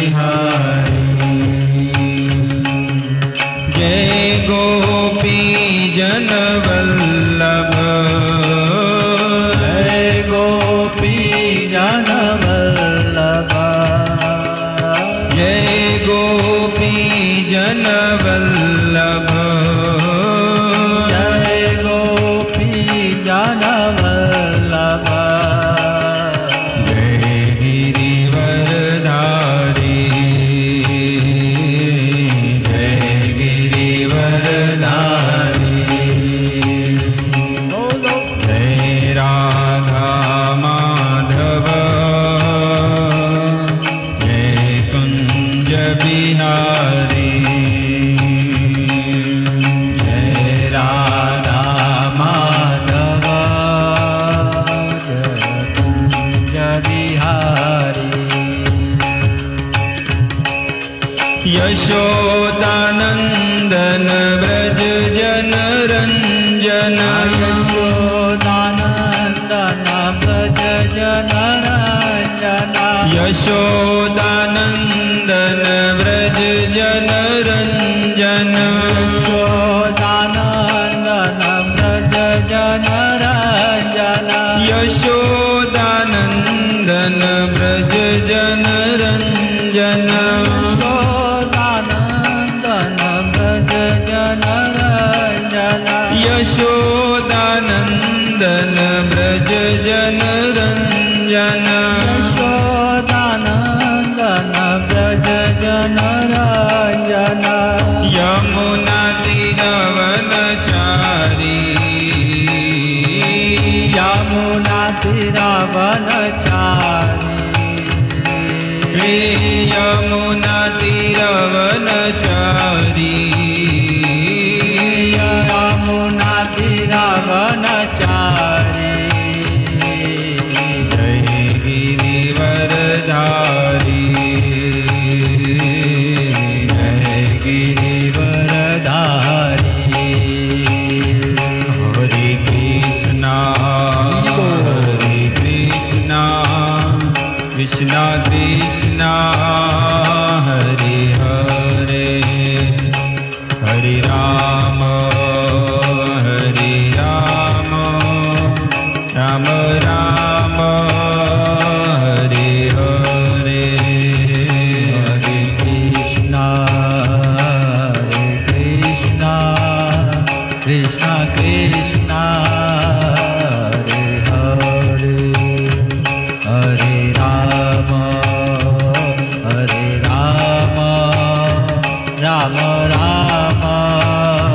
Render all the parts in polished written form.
बिहारी। जय गोपी जन वल्लभ, जय गोपी जन वल्लभ, जय गोपी जन वल्लभ, जय गोपी जन वल्लभ, जय गिरिवरधारी, जय गिरिवरधारी। जय राधा माधव, जय कुंज बिहारी। जय राधा माधव, जय कुंज बिहारी। यशोदानंदन व्रज जन रंजन, यशोदानंदन व्रज जन रंजन, यशोदानंदन व्रज जन रंजन, यशोदानंदन व्रज जन रंजन, यशोदानंदन व्रज जन रंजन, यशोदानंदन व्रज जन रंजन, यशोदानंदन व्रज जन रंजन, यशोदानंदन व्रज जन रंजन, यमुना तीरवनचारी, यमुना तीरवनचारी, हे यमुना तीरवनचारी, यमुना तीरवनचारी। जय गिरिवरधारी, जय गिरिवरधारी। हरे कृष्णा कृष्णा कृष्णा हरे हरे, हरे राम राम राम हरे हरे। हरे कृष्णा कृष्णा कृष्णा हरे हरे, हरे राम राम राम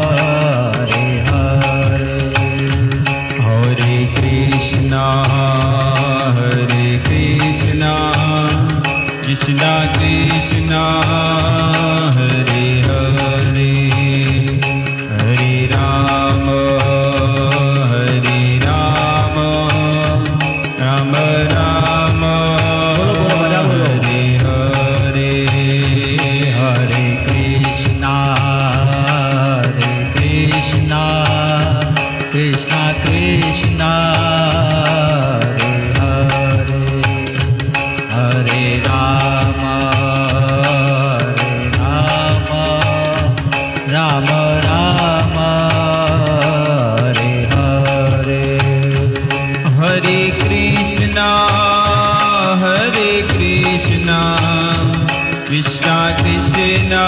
हरे हरे। हरे कृष्णा कृष्णा कृष्णा हरे हरे, हरे राम राम राम हरे हरे। हरे कृष्णा कृष्णा कृष्णा हरे हरे, हरे राम राम राम हरे हरे। हरे कृष्णा कृष्णा कृष्णा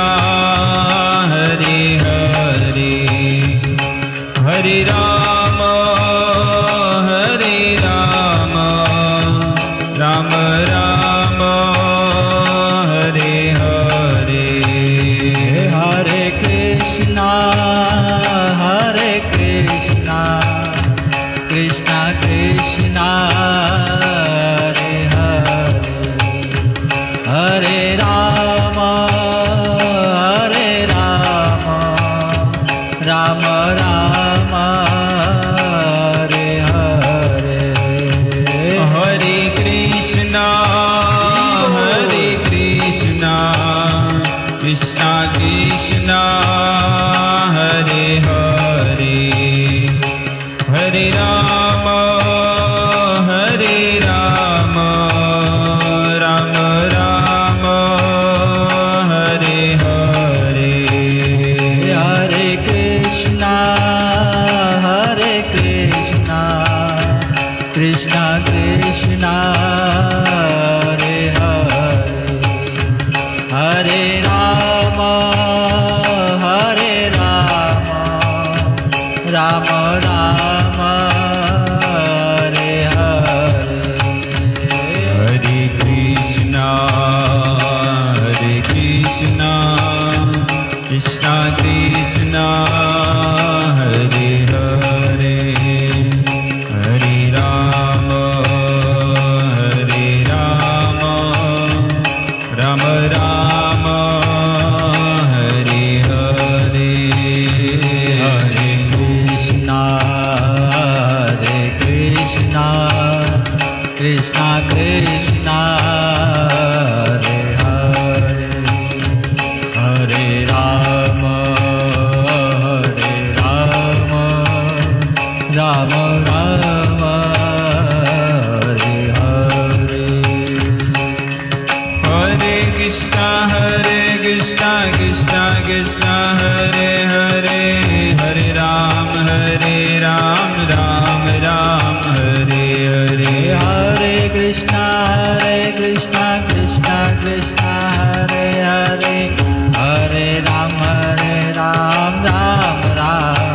हरे हरे, हरे राम राम राम हरे हरे। हरे कृष्णा कृष्णा कृष्णा हरे हरे, हरे Ram Hare Rama, Hare Rama, Rama Rama, Hare Hare. Hare Krishna, Krishna Krishna, Hare Hare, Hare Rama, Rama Rama, Hare Hare. Hare Krishna, Krishna Krishna, Hare Hare, Hare Rama, Rama Rama, Hare Hare. Hare Krishna, Krishna Krishna, Hare Hare, Hare Ram, Ram Hare Hare. Hare Krishna, Krishna Krishna, Hare Hare, Hare Ram, Ram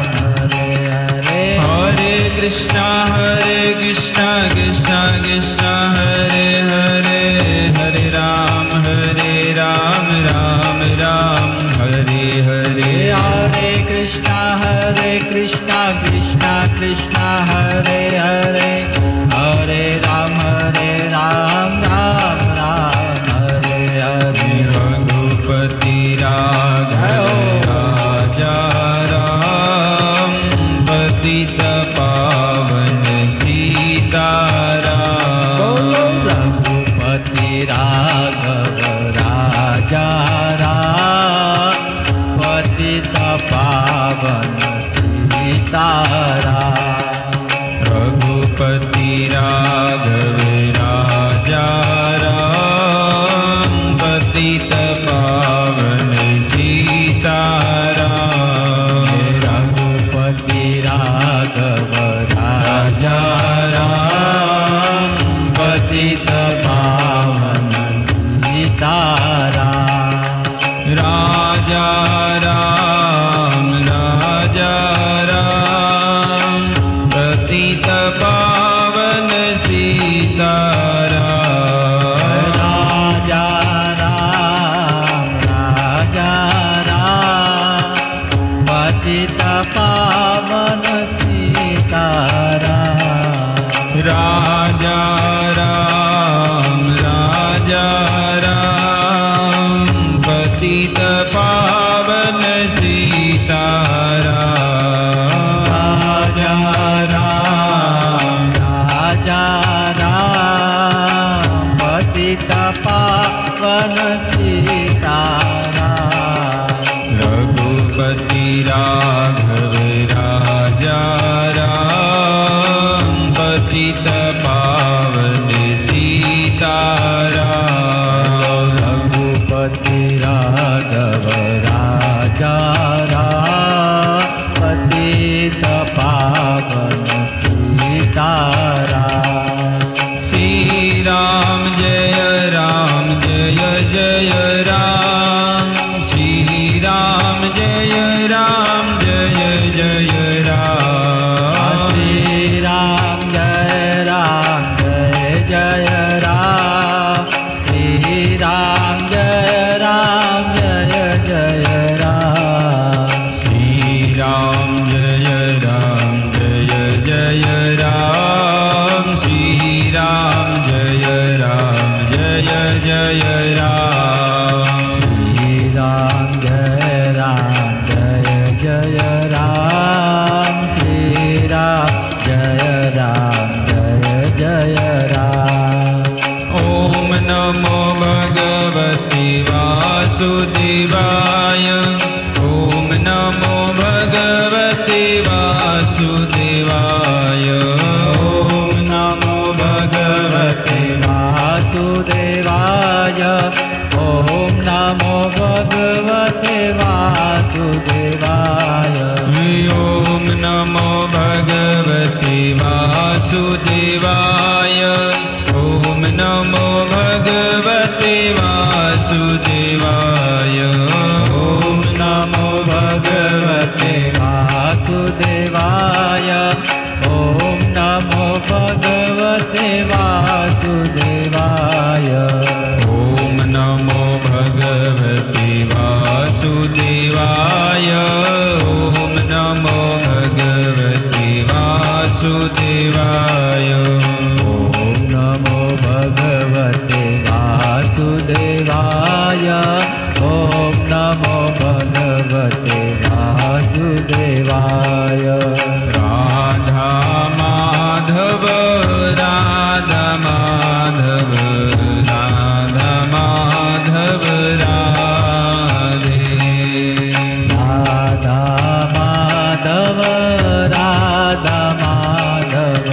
Hare Hare. Hare Krishna, Krishna Krishna, Hare Hare, Hare Ram, Ram Hare Hare. Hare Krishna, Krishna Krishna, Hare Hare, Hare Ram, Ram Hare Hare. Raghupati Raghava Raja Ram, Patita Pavan Sitaram. Raghupati Raghava Raja Ram, Patita Pavan Sitaram. Raghupati Raghava Raja Ram, Patita Pavan Sitaram. Raghupati Raghava Raja Ram, Patita Pavan Sitaram. Raja Ram, Patita Pavan Sitaram. Raja Ram, Patita Pavan Sitaram. Raja Ram, Patita Pavan Sitaram. Raja Ram, Patita Pavan Sitaram. Raghupati Raghava Raja Ram, Patita Pavan Sitaram. Raghupati Raghava Raja Ram, Patita Pavan Sitaram. Shri Ram Jaya Ram, Jaya Jaya Ram. Shri Ram Jaya Ram, Jaya Jaya Ram. Shri Ram Jaya Ram, Jaya Jaya Ram. Shri Ram Jaya Ram, Jaya Jaya Ram. Shri Ram Jaya Ram, Jaya Jaya Ram. Shri Ram Jaya Ram, Jaya Jaya Ram. Shri Ram Jaya Ram, Jaya Jaya Ram. Shri Ram Jaya Ram, Jaya Jaya Ram. Om Namo Bhagavate Vasudevaya. Om Namo Bhagavate Vasudevaya. Om Namo Bhagavate Vasudevaya. Om Namo Bhagavate Vasudevaya. Om Namo Bhagavate Vasudevaya. Om Namo Bhagavate Vasudevaya. ॐ नमो भगवते वासुदेवाय राधा माधव राधा माधव राधा माधव राधे राधा माधव राधा माधव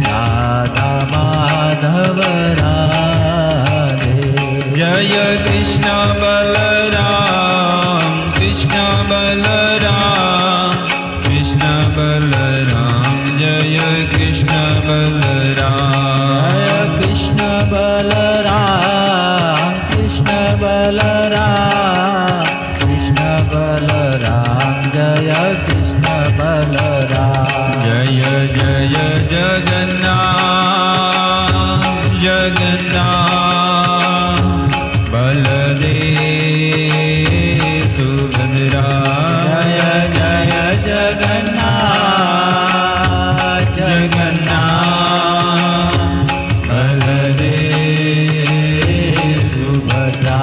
राधा माधव राधे जय कृष्ण बलराम कृष्ण बलराम कृष्ण बलराम जय कृष्ण बलराम जय कृष्ण बलराम कृष्ण बलराम कृष्ण बलराम जय कृष्ण बलराम जय जय जगन्नाथ जगन्नाथ बलदेव सुभद्रा जय जय जगन्नाथ जगन्नाथ बलदेव सुभद्रा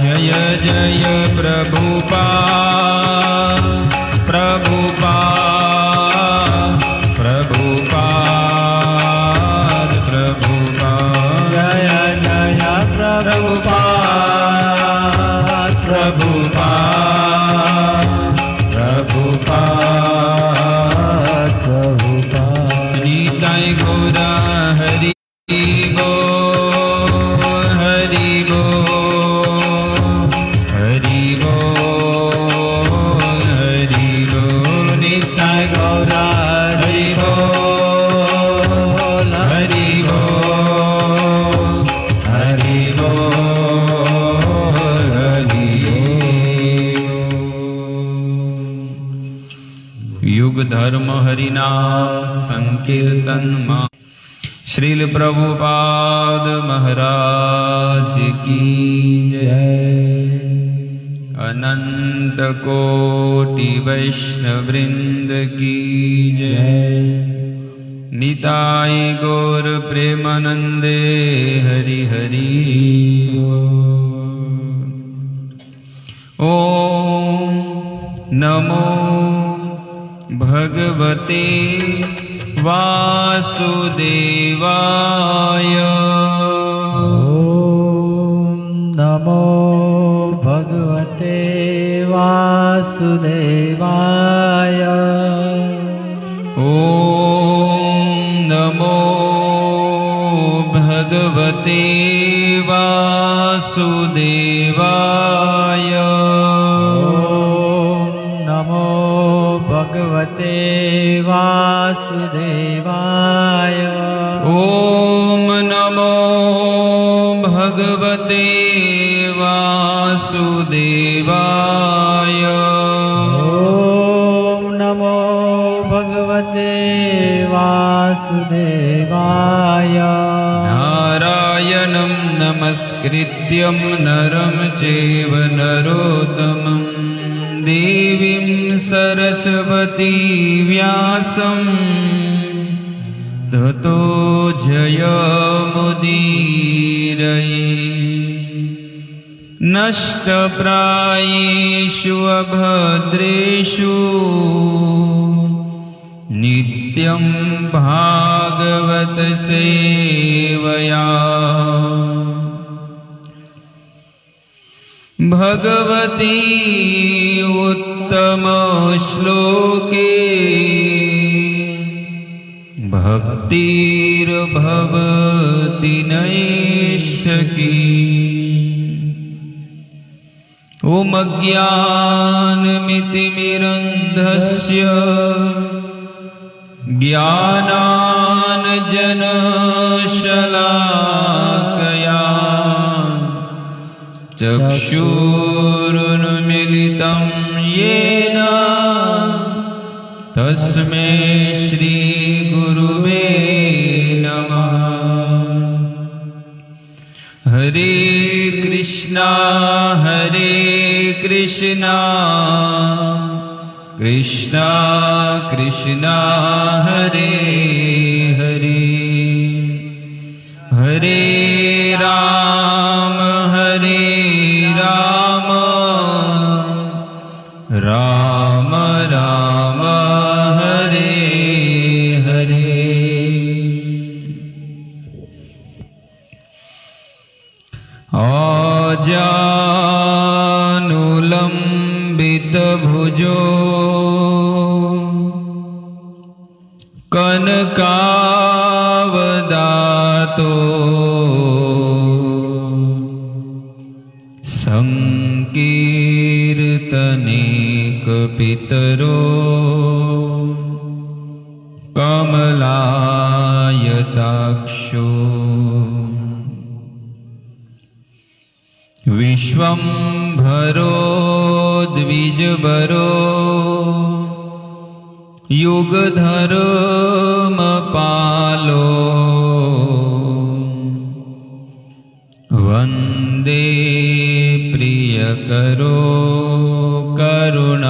जय जय प्रभुपाद प्रभुपाद प्रभुपाद प्रभुपाद जय जय प्रभुपाद प्रभुपाद प्रभुपाद प्रभुपाद निताय गौरा हरि बो हरि बो हरि बो हरि बो निताय गौरा हरि बो हरि बो हरि बो हरि युग धर्म हरिनाम संकीर्तन मा श्रील प्रभुपाद महाराज की जय अनंत कोटि वैष्णववृंद की जय निताय गौर प्रेमानंदे हरि हरि ओम नमो भगवते वासुदेवाय ॐ नमो भगवते वासुदेवाय ॐ नमो भगवते वासुदेवाय ॐ नमो भगवते वासुदेवाय ॐ नमो भगवते वासुदेवाय ॐ नमो भगवते वासुदेवाय नारायणं नमस्कृत्यं नरं चैव नरोत्तमं देवीं सरस्वती व्यासं ततो जयमुदीरये नष्टप्रायेषु अभद्रेषु नित्यं भागवत सेवया भगवती उत्तम श्लोके भक्तिर्भवति नैष्ठकी ॐ अज्ञानमितिमिरन्धस्य ज्ञानाञ्जनशलाकया चक्षुरुन्मिलितं येन तस्मै श्रीगुरुवे नमः। हरे कृष्णा कृष्णा कृष्णा हरे हरे हरे राम રામ રામ હરે હરે. આજાનુલંબિત ભુજો કનકાવદાતો સંકીર્તનેક પિતરો કમલાયતાક્ષો વિશ્વંભરો દ્વિજબરો યુગધર્મપાલો વંદે પ્રિયકરો કરુણાવતારો.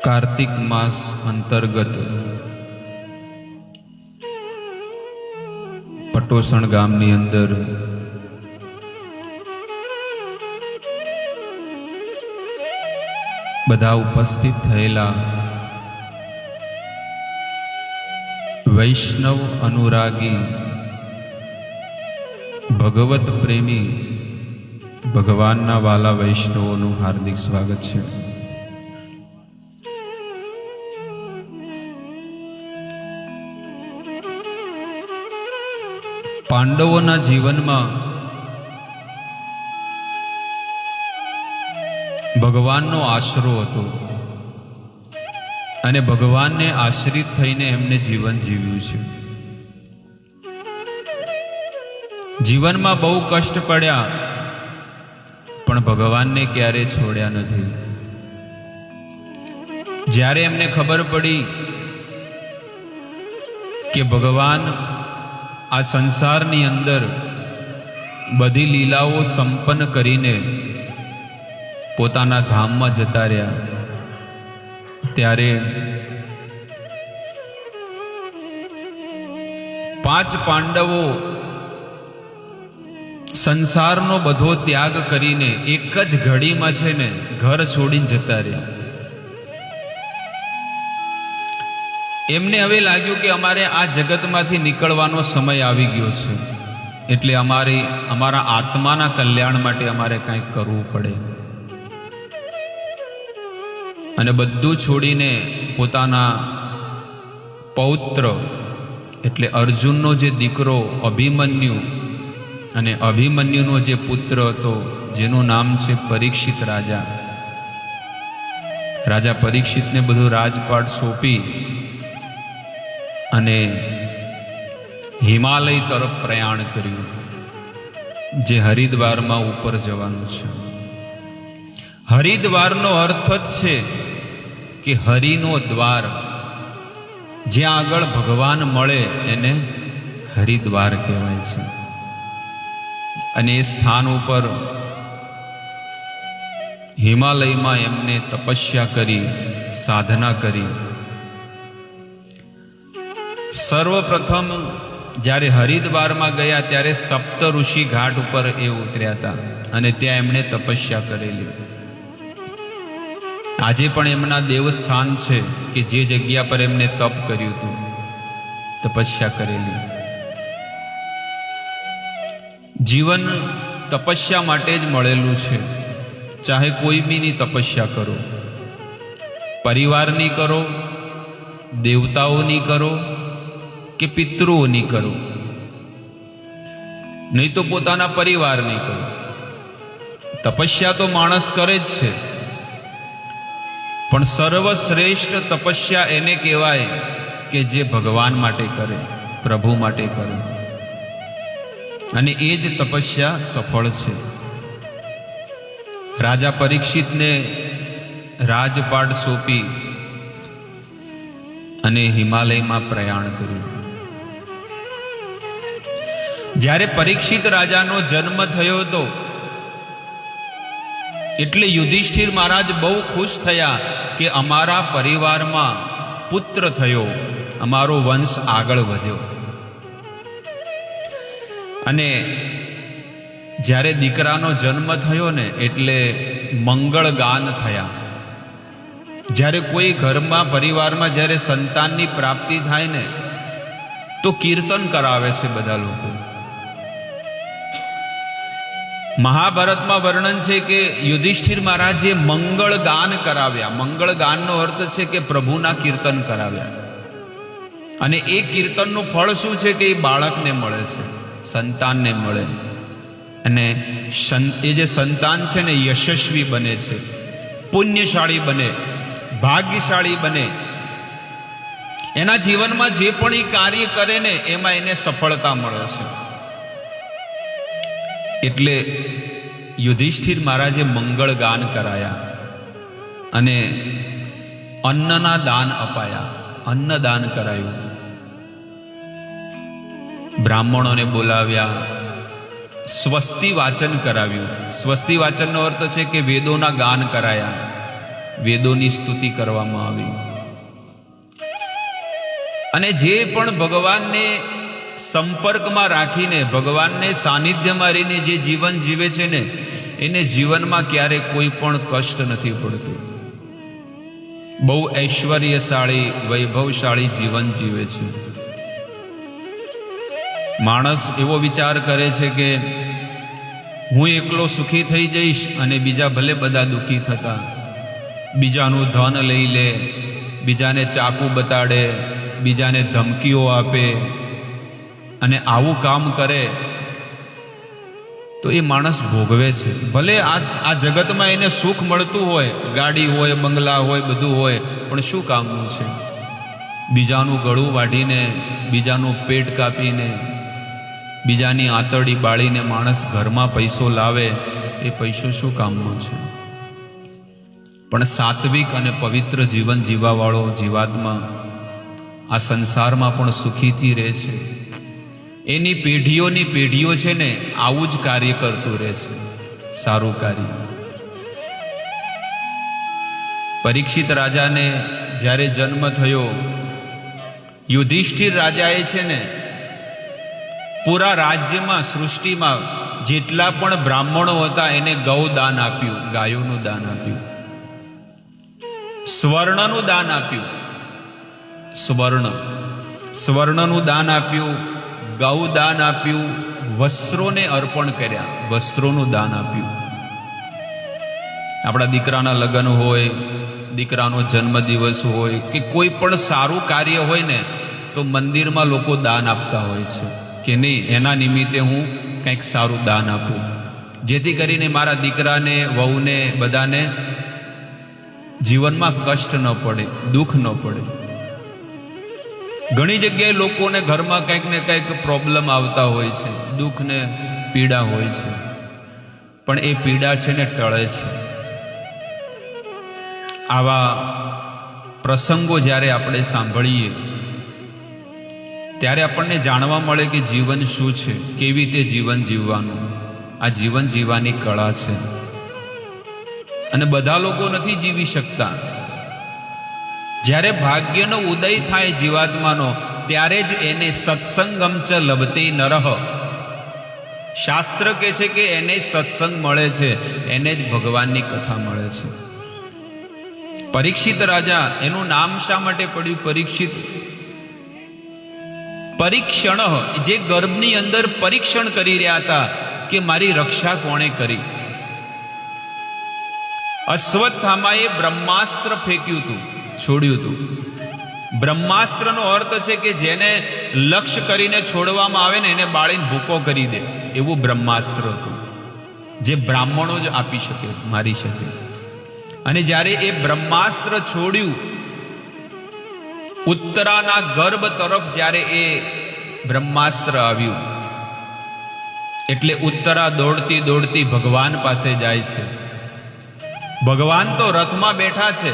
કાર્તિક માસ અંતર્ગત પટોસણ ગામની અંદર બધા ઉપસ્થિત થયેલા વૈષ્ણવ અનુરાગી ભગવત પ્રેમી ભગવાનના વાલા વૈષ્ણવોનું હાર્દિક સ્વાગત છે. પાંડવોના જીવનમાં ભગવાનનો આશરો હતો અને ભગવાનને આશ્રિત થઈને એમને જીવન જીવ્યું છે. જીવનમાં બહુ કષ્ટ પડ્યા પણ ભગવાનને ક્યારે છોડ્યા નથી. જ્યારે એમને ખબર પડી કે ભગવાન આ સંસારની અંદર બધી લીલાઓ સંપન્ન કરીને પોતાના ધામમાં જતા રહ્યા, ત્યારે 5 પાંડવો સંસારનો બધો ત્યાગ કરીને એક જ ઘડીમાં છે ને ઘર છોડીને જતા રહ્યા. એમને હવે લાગ્યું કે અમારે આ જગતમાંથી નીકળવાનો સમય આવી ગયો છે, એટલે અમારા આત્માના કલ્યાણ માટે અમારે કંઈક કરવું પડે. અને બધું છોડીને પોતાના પૌત્ર એટલે અર્જુનનો જે દીકરો અભિમન્યુ અને અભિમન્યુનો જે પુત્ર હતો જેનું નામ છે પરીક્ષિત રાજા પરીક્ષિતને બધું રાજપાટ સોંપી અને હિમાલય તરફ પ્રયાણ કર્યું, જે હરિદ્વારમાં ઉપર જવાનું છે. હરિદ્વારનો અર્થ જ છે કે હરિનો દ્વાર, જ્યાં આગળ ભગવાન મળે એને હરિદ્વાર કહેવાય છે. અને એ સ્થાન ઉપર હિમાલયમાં એમને તપસ્યા કરી, સાધના કરી. સર્વપ્રથમ જ્યારે હરિદ્વારમાં ગયા ત્યારે સપ્ત ઋષિ ઘાટ ઉપર એ ઉતર્યા હતા અને ત્યાં એમણે તપસ્યા કરેલી. આજે પણ એમના દેવસ્થાન છે કે જે જગ્યા પર એમને તપ કર્યું હતું, તપસ્યા કરેલી. જીવન તપસ્યા માટે જ મળેલું છે. ચાહે કોઈ બીની તપસ્યા કરો, પરિવારની કરો, દેવતાઓની કરો કે પિતૃઓની કરો, નહીં તો પોતાના પરિવારની કરો. તપસ્યા તો માણસ કરે જ છે, પણ સર્વશ્રેષ્ઠ તપસ્યા એને કહેવાય કે જે ભગવાન માટે કરે, પ્રભુ માટે કરે. અને એ જ તપસ્યા સફળ છે. રાજા પરીક્ષિતને રાજપાટ સોંપી અને હિમાલયમાં પ્રયાણ કર્યું. જ્યારે પરીક્ષિત રાજાનો જન્મ થયો હતો એટલે યુધિષ્ઠિર મહારાજ બહુ ખુશ થયા કે અમારા પરિવારમાં પુત્ર થયો, અમારો વંશ આગળ વધ્યો. અને જ્યારે દીકરાનો જન્મ થયો ને એટલે મંગળ ગાન થયા. જ્યારે કોઈ ઘરમાં પરિવારમાં જ્યારે સંતાનની પ્રાપ્તિ થાય ને તો કીર્તન કરાવે છે બધા લોકો. મહાભારતમાં વર્ણન છે કે યુધિષ્ઠિર મહારાજે મંગળ ગાન કરાવ્યા. મંગળ ગાનનો અર્થ છે કે પ્રભુના કીર્તન કરાવ્યા. અને એ કીર્તનનું ફળ શું છે કે એ બાળકને મળે છે, સંતાનને મળે. અને એ જે સંતાન છે ને યશસ્વી બને છે, પુણ્યશાળી બને, ભાગ્યશાળી બને. એના જીવનમાં જે પણ એ કાર્ય કરે ને એમાં એને સફળતા મળે છે. એટલે યુધિષ્ઠિર મહારાજે મંગળ ગાન કરાયા અને અન્નના દાન અપાયા, અન્નદાન કરાયું. બ્રાહ્મણોને બોલાવ્યા, સ્વસ્તિ વાચન કરાવ્યું. સ્વસ્તિ વાચનનો અર્થ છે કે વેદોના ગાન કરાયા, વેદોની સ્તુતિ કરવામાં આવી. અને જે પણ ભગવાનને સંપર્કમાં રાખીને, ભગવાનને સાનિધ્યમાં રહીને જે જીવન જીવે છે ને એને જીવનમાં ક્યારે કોઈ પણ કષ્ટ નથી પડતું. બહુ ઐશ્વર્યશાળી, વૈભવશાળી જીવન જીવે છે. માણસ એવો વિચાર કરે છે કે હું એકલો સુખી થઈ જઈશ અને બીજા ભલે બધા દુઃખી થતા. બીજાનું ધન લઈ લે, બીજાને ચાકુ બતાડે, બીજાને ધમકીઓ આપે અને આવું કામ કરે તો એ માણસ ભોગવે છે. ભલે આ જગતમાં એને સુખ મળતું હોય, ગાડી હોય, બંગલા હોય, બધું હોય, પણ શું કામનું છે? બીજાનું ગળું વાઢીને, બીજાનું પેટ કાપીને, બીજાની આંતરડી બાળીને માણસ ઘરમાં પૈસો લાવે, એ પૈસો શું કામનો છે? પણ સાત્વિક અને પવિત્ર જીવન જીવવાવાળો જીવાત્મા આ સંસારમાં પણ સુખીથી રહે છે. એની પેઢીઓની પેઢીઓ છે ને આવું જ કાર્ય કરતું રહે છે, સારું કાર્ય. પરીક્ષિત રાજાને જ્યારે જન્મ થયો, યુધિષ્ઠિર રાજાએ છે ને પૂરા રાજ્યમાં, સૃષ્ટિમાં જેટલા પણ બ્રાહ્મણો હતા એને ગૌદાન આપ્યું, ગાયોનું દાન આપ્યું, સ્વર્ણનું દાન આપ્યું, સ્વર્ણનું દાન આપ્યું, ગૌદાન આપ્યું, વસ્ત્રોને અર્પણ કર્યા, વસ્ત્રોનું દાન આપ્યું. આપણા દીકરાના લગ્ન હોય, દીકરાનો જન્મદિવસ હોય કે કોઈ પણ સારું કાર્ય હોય ને તો મંદિરમાં લોકો દાન આપતા હોય છે કે નહીં, એના નિમિત્તે હું કંઈક સારું દાન આપું, જેથી કરીને મારા દીકરાને, વહુને, બધાને જીવનમાં કષ્ટ ન પડે, દુઃખ ન પડે. ઘણી જગ્યાએ લોકોને ઘરમાં કંઈક ને કંઈક પ્રોબ્લેમ આવતા હોય છે, દુઃખ ને પીડા હોય છે, પણ એ પીડા છે ને ટળે છે. આવા પ્રસંગો જ્યારે આપણે સાંભળીએ ત્યારે આપણને જાણવા મળે કે જીવન શું છે, કેવી રીતે જીવન જીવવાનું. આ જીવન જીવવાની કળા છે અને બધા લોકો નથી જીવી શકતા. જ્યારે ભાગ્યનો ઉદય થાય જીવાત્માનો ત્યારે જ એને સત્સંગમ ચ લભતે નરહ. શાસ્ત્ર કહે છે કે એને જ સત્સંગ મળે છે, એને જ ભગવાનની કથા મળે છે. પરીક્ષિત રાજા, એનું નામ શા માટે પડ્યું પરીક્ષિત? પરીક્ષણ, જે ગર્ભની અંદર પરીક્ષણ કરી રહ્યા હતા કે મારી રક્ષા કોણે કરી. અશ્વત્થામાએ બ્રહ્માસ્ત્ર ફેંક્યું હતું, છોડ્યું હતું. બ્રહ્માસ્ત્રનો અર્થ છે કે જેને લક્ષ્ય કરીને છોડવામાં આવે ને એને બાળીને ભૂકો કરી દે, એવું બ્રહ્માસ્ત્ર હતું, જે બ્રાહ્મણો જ આપી શકે, મારી શકે. અને જ્યારે એ બ્રહ્માસ્ત્ર છોડ્યું, ઉત્તરાના ગર્ભ તરફ જ્યારે એ બ્રહ્માસ્ત્ર આવ્યું એટલે ઉત્તરા દોડતી દોડતી ભગવાન પાસે જાય છે. ભગવાન તો રથમાં બેઠા છે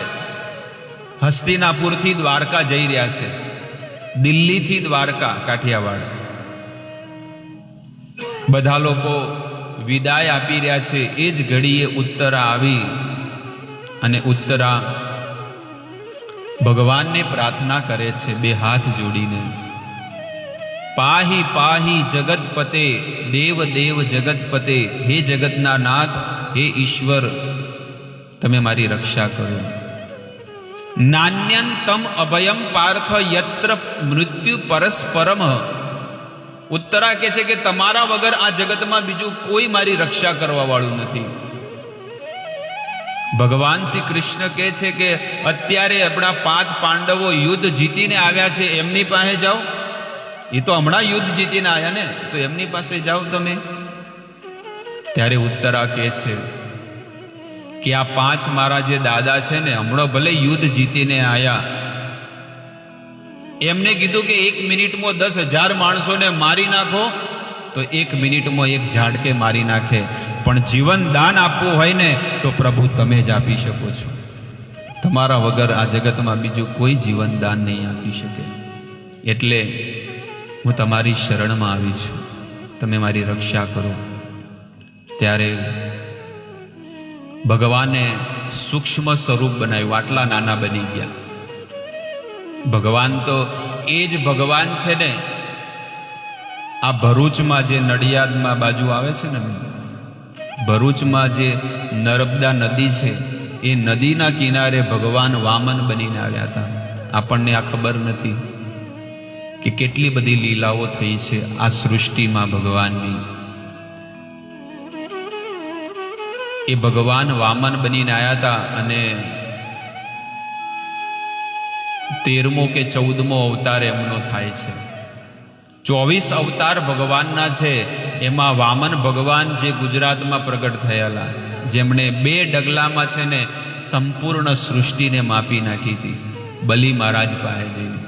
હસ્તિનાપુરથી દ્વારકા જઈ રહ્યા છે, દિલ્હીથી દ્વારકા, કાઠિયાવાડ. બધા લોકો વિદાય આપી રહ્યા છે. એ જ ઘડીએ ઉત્તરા આવી અને ઉત્તરા ભગવાનને પ્રાર્થના કરે છે બે હાથ જોડીને, પાહી પાહી જગતપતે, દેવ દેવ જગતપતે, હે જગતના નાથ, હે ઈશ્વર, તમે મારી રક્ષા કરો. નાન્યંતમ અભયમ પાર્થ યત્ર મૃત્યુ પરસ્પરમ. ઉત્તરા કહે છે કે તમારા વગર આ જગતમાં બીજું કોઈ મારી રક્ષા કરવા વાળું નથી. ભગવાન શ્રી કૃષ્ણ કહે છે કે અત્યારે આપણા 5 પાંડવો યુદ્ધ જીતીને આવ્યા છે, એમની પાસે જાઓ. એ તો હમણાં યુદ્ધ જીતીને આવ્યા ને, તો એમની પાસે જાઓ તમે. ત્યારે ઉત્તરા કહે છે કે આ 5 મારા જે દાદા છે ને, હમણાં ભલે યુદ્ધ જીતીને આવ્યા, એમને કીધું કે 1 મિનિટમાં 10,000 માણસોને મારી નાખો, તો 1 મિનિટમાં એક ઝાડકે મારી નાખે. પણ જીવન દાન આપવું હોય ને તો પ્રભુ તમે જ આપી શકો છો. તમારા વગર આ જગતમાં બીજું કોઈ જીવન દાન નહીં આપી શકે. એટલે હું તમારી શરણમાં આવી છું, તમે મારી રક્ષા કરો. ત્યારે ભગવાને સૂક્ષ્મ સ્વરૂપ બનાવ્યું, આટલા નાના બની ગયા. ભગવાન તો એ જ ભગવાન છે ને. આ ભરૂચમાં જે નડિયાદમાં બાજુ આવે છે ને, ભરૂચમાં જે નર્મદા નદી છે, એ નદીના કિનારે ભગવાન વામન બનીને આવ્યા હતા. આપણને આ ખબર નથી કે કેટલી બધી લીલાઓ થઈ છે આ સૃષ્ટિમાં ભગવાનની. એ ભગવાન વામન બનીને આવ્યા હતા અને 13મો કે 14મો અવતાર એમનો થાય છે. 24 અવતાર ભગવાનના છે, એમાં વામન ભગવાન જે ગુજરાતમાં પ્રગટ થયેલા, જેમણે 2 ડગલામાં છે ને સંપૂર્ણ સૃષ્ટિને માપી નાખી હતી, બલિ મહારાજ પાસે જઈને.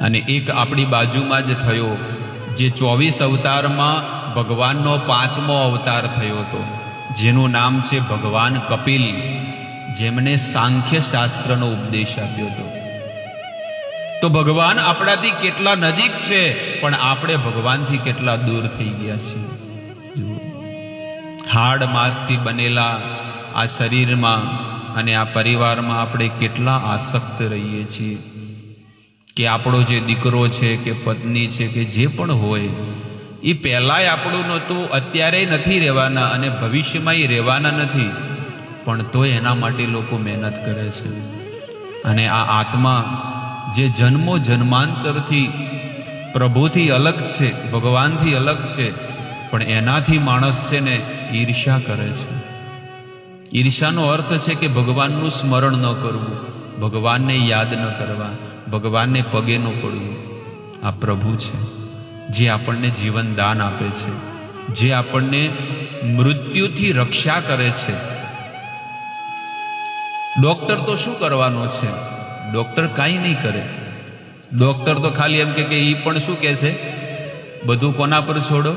અને એક આપણી બાજુમાં જ થયો, જે 24 અવતારમાં ભગવાનનો 5મો અવતાર થયો હતો, જેનું નામ છે ભગવાન કપિલ, જેમણે સાંખ્ય શાસ્ત્રનો ઉપદેશ આપ્યો હતો. તો ભગવાન આપણાથી કેટલા નજીક છે, પણ આપણે ભગવાનથી કેટલા દૂર થઈ ગયા છીએ. જુઓ, હાડ માંસથી બનેલા આ શરીરમાં અને આ પરિવારમાં આપણે કેટલા આસક્ત રહીએ છીએ કે આપણો જે દીકરો છે કે પત્ની છે કે જે પણ હોય, એ પહેલાંય આપણું નહોતું, અત્યારે નથી રહેવાના અને ભવિષ્યમાં રહેવાના નથી, પણ તોય એના માટે લોકો મહેનત કરે છે. અને આ આત્મા જે જન્મો જન્માંતરથી પ્રભુથી અલગ છે, ભગવાનથી અલગ છે, પણ એનાથી માણસ છે ને ઈર્ષ્યા કરે છે. ઈર્ષ્યાનો અર્થ છે કે ભગવાનનું સ્મરણ ન કરવું, ભગવાનને યાદ ન કરવા, ભગવાનને પગે ન પડવું. આ પ્રભુ છે જે આપણને જીવન દાન આપે છે, જે આપણને મૃત્યુથી રક્ષા કરે છે. ડોક્ટર તો શું કરવાનો છે? ડોક્ટર કાંઈ નહીં કરે. ડોક્ટર તો ખાલી એમ કે એ પણ શું કહેશે, બધું કોના પર છોડો?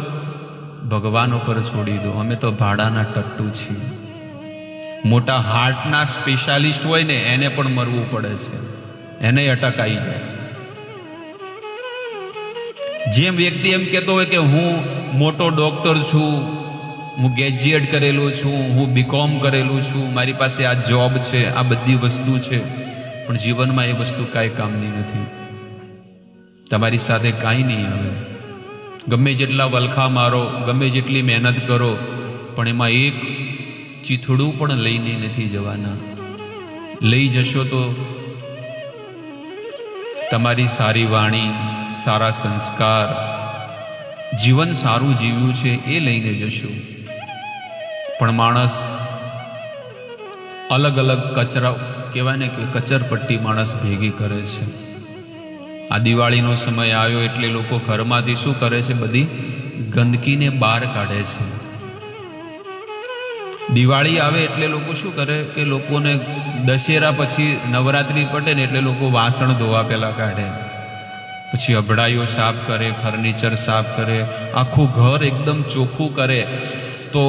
ભગવાન ઉપર છોડી દો. અમે તો ભાડાના ટટ્ટુ છીએ. મોટા હાર્ટના સ્પેશિયાલિસ્ટ હોય ને, એને પણ મરવું પડે છે, એને અટક આવી જાય. જેમ વ્યક્તિ એમ કહેતો હોય કે હું મોટો ડોક્ટર છું, હું ગ્રેજ્યુએટ કરેલું છું, હું બીકોમ કરેલું છું, મારી પાસે આ જોબ છે, આ બધી વસ્તુ છે, પણ જીવનમાં એ વસ્તુ કાંઈ કામની નથી. તમારી સાથે કાંઈ નહીં આવે. ગમે જેટલા વલખા મારો, ગમે જેટલી મહેનત કરો, પણ એમાં એક ચીથડું પણ લઈને નથી જવાના. લઈ જશો તો તમારી સારી વાણી, સારા સંસ્કાર, જીવન સારું જીવ્યું છે એ લઈને જશો. પણ માણસ અલગ અલગ કચરા, કહેવાય ને કે કચરપટ્ટી માણસ ભેગી કરે છે. આ દિવાળીનો સમય આવ્યો એટલે લોકો ઘરમાંથી શું કરે છે, બધી ગંદકીને બહાર કાઢે છે. દિવાળી આવે એટલે લોકો શું કરે કે લોકોને દશેરા પછી નવરાત્રી પટે ને એટલે લોકો વાસણ ધોવા પહેલા કાઢે, પછી અભડાઈઓ સાફ કરે, ફર્નિચર સાફ કરે, આખું ઘર એકદમ ચોખ્ખું કરે. તો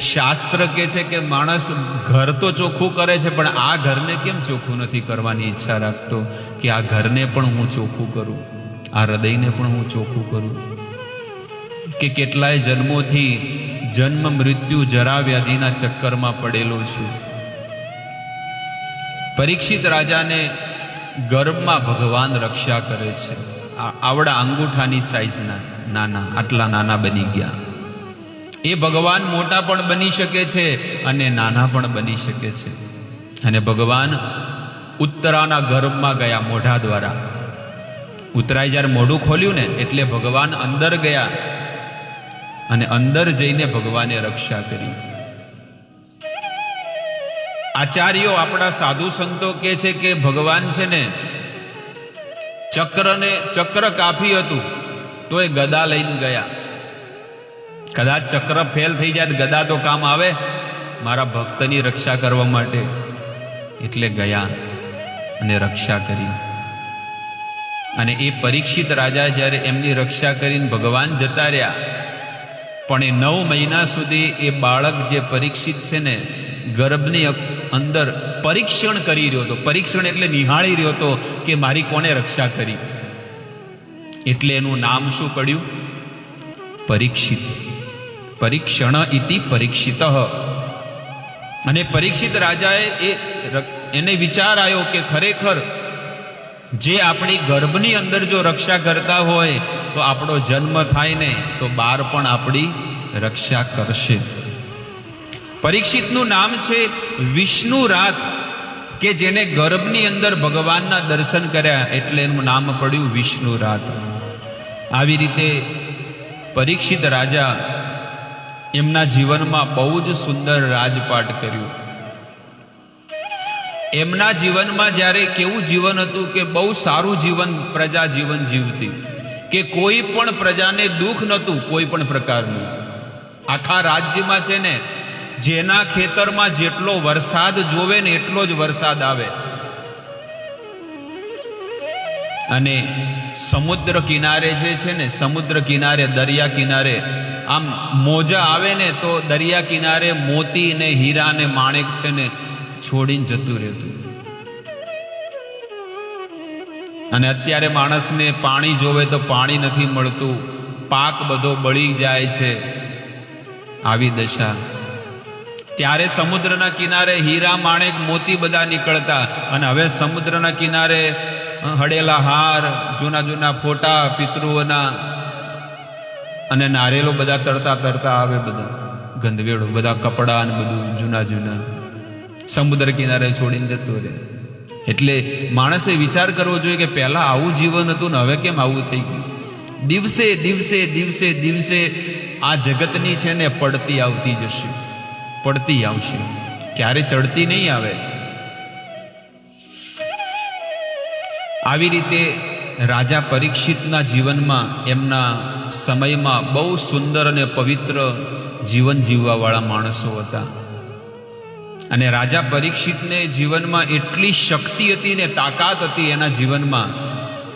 શાસ્ત્ર કહે છે કે માણસ ઘર તો ચોખ્ખું કરે છે, પણ આ ઘરને કેમ ચોખ્ખું નથી કરવાની ઈચ્છા રાખતો કે આ ઘરને પણ હું ચોખ્ખું કરું, આ હૃદયને પણ હું ચોખ્ખું કરું. કે કેટલાય જન્મોથી જન્મ મૃત્યુ જરા વ્યાધિના ચક્કરમાં પડેલો છું. પરીક્ષિત રાજાને ગર્ભમાં ભગવાન રક્ષા કરે છે. આવડા અંગૂઠાની સાઈઝના નાના, આટલા નાના બની ગયા. એ ભગવાન મોટા પણ બની શકે છે અને નાના પણ બની શકે છે. અને ભગવાન ઉત્તરાના ગર્ભમાં ગયા મોઢા દ્વારા. ઉત્તરાએ જ્યારે મોઢું ખોલ્યું ને એટલે ભગવાન અંદર ગયા અને અંદર જઈને ભગવાને રક્ષા કરી. આચાર્યો, આપણા સાધુ સંતો કહે છે કે ભગવાન છે ને ચક્ર કાફી હતું તો એ ગદા લઈને ગયા. કદાચ ચક્ર ફેલ થઈ જાય, ગદા તો કામ આવે મારા ભક્તની રક્ષા કરવા માટે. એટલે ગયા અને રક્ષા કરી. અને એ પરીક્ષિત રાજા જ્યારે એમની રક્ષા કરીને ભગવાન જતા રહ્યા, પણ એ 9 મહિના સુધી એ બાળક જે પરીક્ષિત છે ને ગર્ભની અંદર પરીક્ષણ કરી રહ્યો હતો. પરીક્ષણ એટલે નિહાળી રહ્યો હતો કે મારી કોને રક્ષા કરી. એટલે એનું નામ શું પડ્યું? પરીક્ષિત. પરીક્ષણ ઇતિ પરીક્ષિત. અને પરીક્ષિત રાજાએ એને વિચાર આવ્યો કે ખરેખર જે આપણી ગર્ભની અંદર જો રક્ષા કરતા હોય તો આપણો જન્મ થાય ને તો બાર પણ આપણી રક્ષા કરશે. પરીક્ષિતનું નામ છે વિષ્ણુ રાત, કે જેને ગર્ભની અંદર ભગવાનના દર્શન કર્યા એટલે એનું નામ પડ્યું વિષ્ણુ રાત. આવી રીતે પરીક્ષિત રાજા એમના જીવનમાં બહુ જ સુંદર રાજપાટ કર્યું. એમના જીવનમાં જ્યારે કેવું જીવન હતું કે બહુ સારું જીવન, પ્રજા જીવન જીવતી, કે કોઈ પણ પ્રજાને દુઃખ નહોતું કોઈ પણ પ્રકારનું. આખા રાજ્યમાં છે ને જેના ખેતરમાં જેટલો વરસાદ જોવે ને એટલો જ વરસાદ આવે. અને સમુદ્ર કિનારે જે છે ને, સમુદ્ર કિનારે, દરિયા કિનારે આમ મોજા આવે ને તો દરિયા કિનારે મોતી ને હીરા ને માણેક છે ને છોડીને જતું રહેતું. અને અત્યારે માણસને પાણી જોવે તો પાણી નથી મળતું, પાક બધો બળી જાય છે, આવી દશા. ત્યારે સમુદ્રના કિનારે હીરા માણેક મોતી બધા નીકળતા, અને હવે સમુદ્રના કિનારે હડેલા હાર, જૂના જૂના ફોટા પિતૃઓના અને નારેલો બધા તરતા તરતા આવે, બધા ગંધવેડો, બધા કપડા ને બધું જૂના જૂના સમુદ્ર કિનારે છોડીને જતો રહે. એટલે માણસે વિચાર કરવો જોઈએ કે પહેલા આવું જીવન હતું ને હવે કેમ આવું થઈ ગયું. દિવસે દિવસે દિવસે દિવસે આ જગતની છે ને પડતી આવતી જશે, પડતી આવશે, ક્યારે ચડતી નહીં આવે. આવી રીતે રાજા પરીક્ષિતના જીવનમાં, એમના સમયમાં બહુ સુંદર અને પવિત્ર જીવન જીવવા વાળા માણસો હતા. અને રાજા પરીક્ષિતને જીવનમાં એટલી શક્તિ હતી ને તાકાત હતી એના જીવનમાં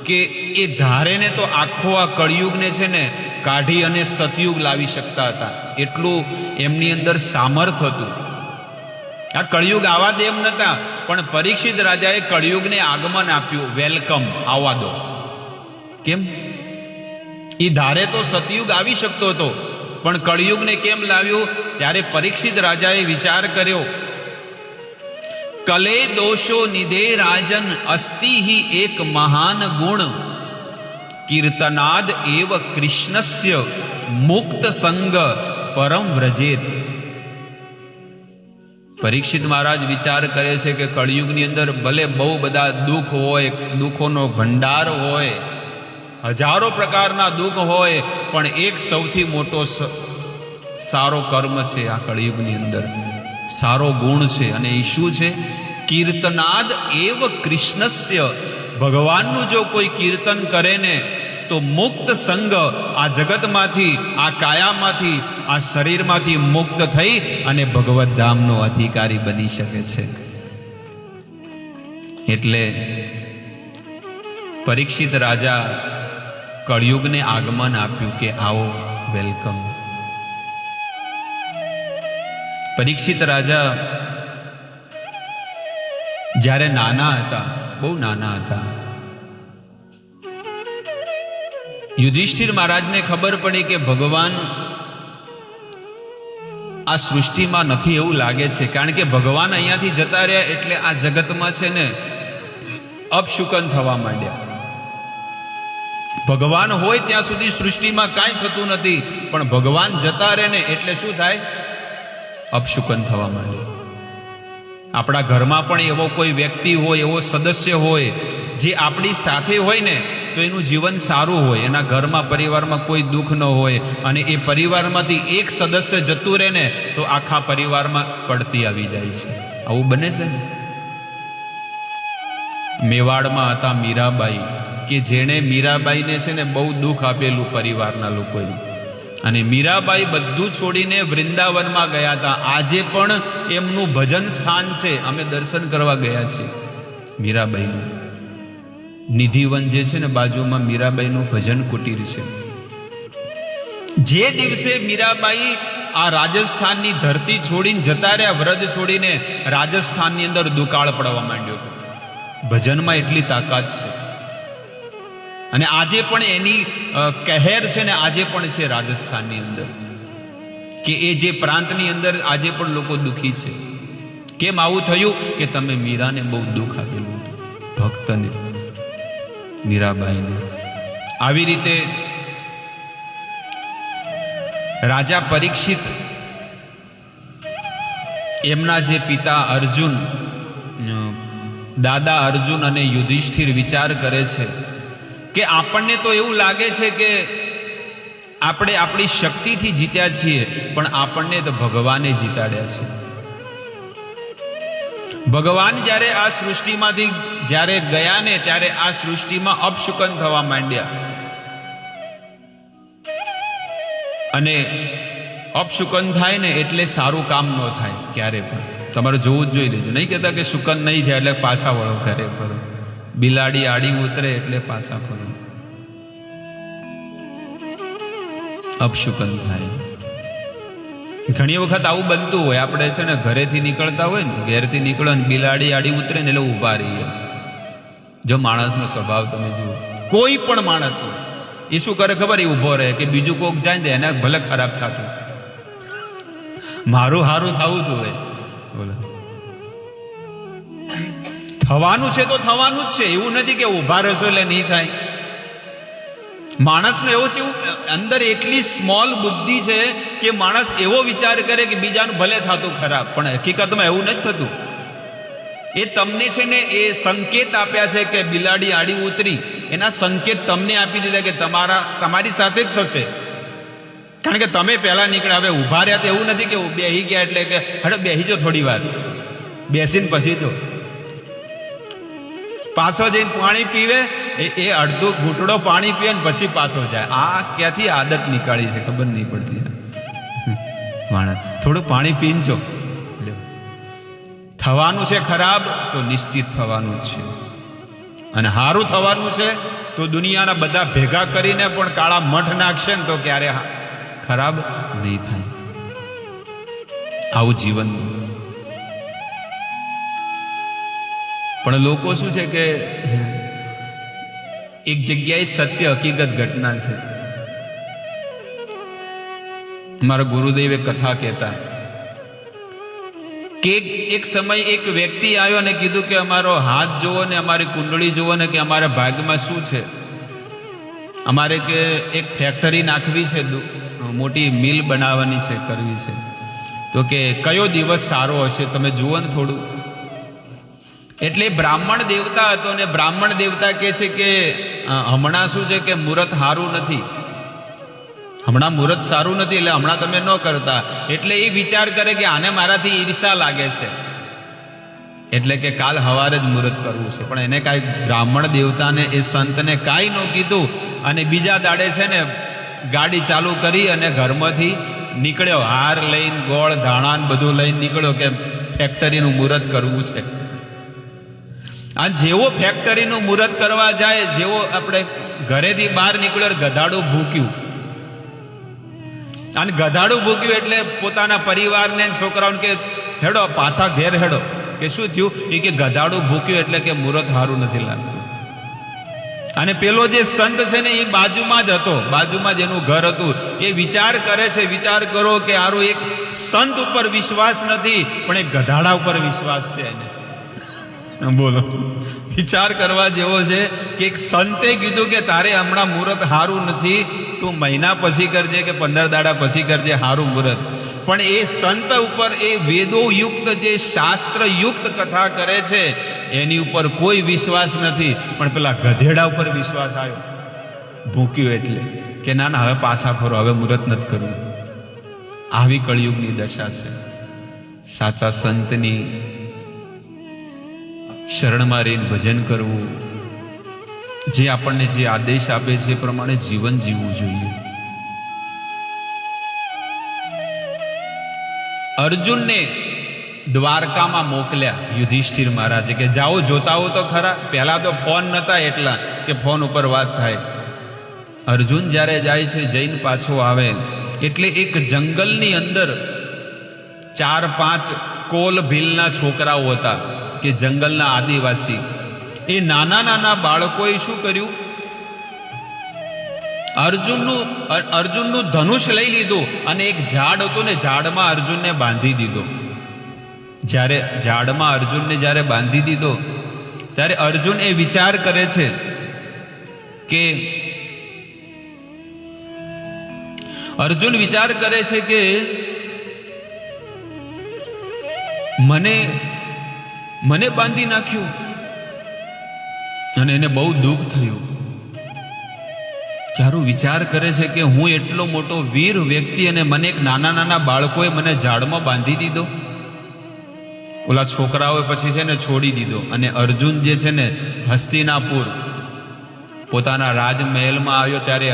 કે એ ધારે ને તો આખો આ કળિયુગને છે ને કાઢી અને સતયુગ લાવી શકતા હતા. એટલું એમની અંદર સામર્થ્ય હતું. આ કળિયુગ આવા દે એમ નતા, પણ પરીક્ષિત રાજાએ કળિયુગને આગમન આપ્યું, વેલકમ, આવવા દો. કેમ? એ ધારે તો સતયુગ આવી શકતો હતો, પણ કળિયુગને કેમ લાવ્યું? ત્યારે પરીક્ષિત રાજાએ વિચાર કર્યો, કલે દોષો નિધે રાજન અસ્તિ હિ એક મહાન ગુણ, કીર્તનાદ એવ કૃષ્ણસ્ય મુક્ત સંગ પરમ વ્રજેત. પરીક્ષિત મહારાજ વિચાર કરે છે કે કળિયુગની અંદર ભલે બહુ બધા દુઃખ હોય, દુઃખોનો ભંડાર હોય, હજારો પ્રકારના દુઃખ હોય, પણ એક સૌથી મોટો સારો કર્મ છે આ કળિયુગની અંદર, સારો ગુણ છે. અને એ શું છે? કીર્તનાદ એવ કૃષ્ણસ્ય. ભગવાનનું જો કોઈ કીર્તન કરે ને તો મુક્ત સંગ, આ જગતમાંથી, આ કાયામાંથી, આ શરીરમાંથી મુક્ત થઈ અને ભગવત ધામનો અધિકારી બની શકે છે. એટલે પરીક્ષિત રાજા કળિયુગને આગમન આપ્યું કે આવો, વેલકમ. પરીક્ષિત રાજા જ્યારે નાના હતા, બહુ નાના હતા, યુધિષ્ઠિર મહારાજને ખબર પડી કે ભગવાન આ સૃષ્ટિમાં નથી એવું લાગે છે, કારણ કે ભગવાન અહીંયાથી જતા રહ્યા એટલે આ જગતમાં છે ને અપશુકન થવા માંડ્યા. ભગવાન હોય ત્યાં સુધી સૃષ્ટિમાં કાંઈ થતું નથી, પણ ભગવાન જતા રહે ને એટલે શું થાય? અપશુકન થવા માંડે. આપણા ઘરમાં પણ એવો કોઈ વ્યક્તિ હોય, એવો સદસ્ય હોય જે આપણી સાથે હોય ને તો એનું જીવન સારું હોય, એના ઘરમાં પરિવારમાં કોઈ દુઃખ ન હોય, અને એ પરિવારમાંથી એક સદસ્ય જતું રહે ને તો આખા પરિવારમાં પડતી આવી જાય છે. આવું બને છે ને. મેવાડમાં હતા મીરાબાઈ, કે જેણે મીરાબાઈને છે ને બહુ દુઃખ આપેલું પરિવારના લોકોએ, અને મીરાબાઈ બધું છોડીને વૃંદાવનમાં ગયા હતા. આજે પણ એમનું ભજન સ્થાન છે, અમે દર્શન કરવા ગયા છીએ મીરાબાઈનું. નિધિવન જે છે ને બાજુમાં મીરાબાઈનું ભજન કુટીર છે. જે દિવસે મીરાબાઈ આ રાજસ્થાનની ધરતી છોડીને જતા રહ્યા, વ્રજ છોડીને, રાજસ્થાનની અંદર દુકાળ પડવા માંડ્યો હતો. ભજનમાં એટલી તાકાત છે, અને આજે પણ એની કહેર છે ને આજે પણ છે રાજસ્થાનની અંદર, કે એ જે પ્રાંતની અંદર આજે પણ લોકો દુઃખી છે. કેમ આવું થયું? કે તમે મીરાને બહુ દુઃખ આપેલું હતું, ભક્તને, મીરાબાઈને. આવી રીતે રાજા પરીક્ષિત, એમના જે પિતા અર્જુન, દાદા અર્જુન અને યુધિષ્ઠિર વિચાર કરે છે કે આપણને તો એવું લાગે છે કે આપણે આપણી શક્તિથી જીત્યા છીએ, પણ આપણને તો ભગવાને જીતાડ્યા છે. ભગવાન જ્યારે આ સૃષ્ટિમાંથી જ્યારે ગયા ને ત્યારે આ સૃષ્ટિમાં અપશુકન થવા માંડ્યા, અને અપશુકન થાય ને એટલે સારું કામ ન થાય ક્યારે પણ. તમારે જોવું જ જોઈ લેજો. નહીં કહેતા કે શુકન નહીં જાય એટલે પાછા વળો ઘરે ફરો, બિલાડી આડી ઉતરે એટલે પાછા ફરો. અપશુકન થાય. ઘણી વખત આવું બનતું હોય, આપણે છે ને ઘરેથી નીકળતા હોય ને, ઘેરથી નીકળો ને બિલાડી આડી ઉતરે ને એટલે ઊભા રહીએ. જો માણસનો સ્વભાવ તમે જુઓ, કોઈ પણ માણસ એ શું કરે ખબર? એ ઊભો રહે કે બીજું કોક જાય ને એને ભલે ખરાબ થતું, મારું સારું થવું જોઈએ. બોલો, થવાનું છે તો થવાનું જ છે, એવું નથી કે ઊભા રહેશો એટલે નહીં થાય. માણસનો એવો છે, અંદર એટલી સ્મોલ બુદ્ધિ છે કે માણસ એવો વિચાર કરે કે બીજાનું ભલે થતું ખરાબ, પણ હકીકતમાં એવું નથી થતું. એ તમને છે ને એ સંકેત આપ્યા છે કે બિલાડી આડી ઉતરી, એના સંકેત તમને આપી દીધા કે તમારી સાથે જ થશે, કારણ કે તમે પહેલા નીકળ્યા. હવે ઊભા રહ્યા તો એવું નથી કે બેહી ગયા એટલે કે હડો બેહી જો થોડી વાર, બેસીને પછી જો પાછો જઈને પાણી પીવે, એ અડધો ઘૂંટડો પાણી પીવે ને પછી પાછો જાય. આ ક્યાંથી આદત નીકાળી છે ખબર નહીં પડતી. માણસ થોડું પાણી પીનજો. થવાનું છે ખરાબ તો નિશ્ચિત થવાનું જ છે, અને સારું થવાનું છે તો દુનિયાના બધા ભેગા કરીને પણ કાળા મઠ નાખશે ને તો ક્યારે ખરાબ નહીં થાય. આવું જીવન. પણ લોકો શું છે કે એક જગ્યાએ સત્ય હકીકત ઘટના છે. મારા ગુરુદેવ એક કથા કહેતા કે એક સમય એક વ્યક્તિ આવ્યો અને કીધું કે અમારો હાથ જોવો ને અમારી કુંડળી જોવો ને કે અમારા ભાગ્યમાં શું છે, અમારે કે એક ફેક્ટરી નાખવી છે, મોટી મિલ બનાવવાની છે, કરવી છે. તો કે કયો દિવસ સારો હશે તમે જુઓ ને થોડું. એટલે બ્રાહ્મણ દેવતા હતો, ને બ્રાહ્મણ દેવતા કહે છે કે હમણાં શું છે કે મુહૂર્ત સારું નથી, હમણાં મુહૂર્ત સારું નથી, એટલે હમણાં તમે ન કરતા. એટલે એ વિચાર કરે કે આને મારાથી ઈર્ષા લાગે છે, એટલે કે કાલ સવારે જ મુહૂર્ત કરવું છે. પણ એને કાંઈ બ્રાહ્મણ દેવતાને એ સંતને કાંઈ ન કીધું, અને બીજા દાડે છે ને ગાડી ચાલુ કરી અને ઘરમાંથી નીકળ્યો, હાર લઈને ગોળ ધાણા બધું લઈને નીકળ્યો કે ફેક્ટરીનું મુહૂર્ત કરવું છે. અને જેવો ફેક્ટરીનું મુહૂર્ત કરવા જાય, જેવો આપણે ઘરેથી બહાર નીકળ્યો, ગધાડું ભૂક્યું. અને ગધાડું ભૂક્યું એટલે પોતાના પરિવારને છોકરાઓને કે હેડો પાછા ઘેર હેડો. કે શું થયું? એ કે ગધાડું ભૂક્યું એટલે કે મુહૂર્ત સારું નથી લાગતું. અને પેલો જે સંત છે ને એ બાજુમાં જ હતો, બાજુમાં જ એનું ઘર હતું. એ વિચાર કરે છે, વિચાર કરો કે આરો એક સંત ઉપર વિશ્વાસ નથી પણ એક ગધાડા ઉપર વિશ્વાસ છે એને. બોલો, વિચાર કરવા જેવો છે કે એક સંતે કીધું કે તારે હમણાં મુહૂર્ત સારું નથી, તું મહિના પછી કરજે કે 15 દાડા પછી કરજે સારું મુહૂર્ત. પણ એ સંત ઉપર, એ વેદો યુક્ત જે શાસ્ત્ર યુક્ત કથા કરે છે એની ઉપર કોઈ વિશ્વાસ નથી. પણ પેલા ગધેડા ઉપર વિશ્વાસ આવ્યો ભૂક્યું એટલે કે ના ના હવે પાછા ફરો, હવે મુહૂર્ત નથી કરવું. આવી કળિયુગની દશા છે. સાચા સંતની શરણમાં રહીને ભજન કરવું, જે આપણને જે આદેશ આપે છે એ પ્રમાણે જીવન જીવવું જોઈએ. અર્જુનને દ્વારકામાં મોકલ્યા યુધિષ્ઠિર મહારાજે કે જાઓ જોતા હો તો ખરા. પહેલા તો ફોન નતા એટલા કે ફોન ઉપર વાત થાય. અર્જુન જ્યારે જાય છે, જઈને પાછો આવે એટલે એક જંગલની અંદર 4-5 કોલ ભીલના છોકરાઓ હતા કે જંગલના આદિવાસી. એ નાના નાના બાળકોએ શું કર્યું? અર્જુનનું ધનુષ લઈ લીધું અને એક ઝાડ હતું ને ઝાડમાં અર્જુનને બાંધી દીધો. જ્યારે ઝાડમાં અર્જુનને જ્યારે બાંધી દીધો ત્યારે અર્જુન એ વિચાર કરે છે કે મને બાંધી નાખ્યું. અને એને બહુ દુઃખ થયું. ત્યારે વિચાર કરે છે કે હું એટલો મોટો વીર વ્યક્તિ અને મને એક નાના નાના બાળકોએ મને ઝાડમાં બાંધી દીધો. ઓલા છોકરાઓએ પછી છે ને છોડી દીધો અને અર્જુન જે છે ને હસ્તિનાપુર પોતાના રાજમહેલમાં આવ્યો. ત્યારે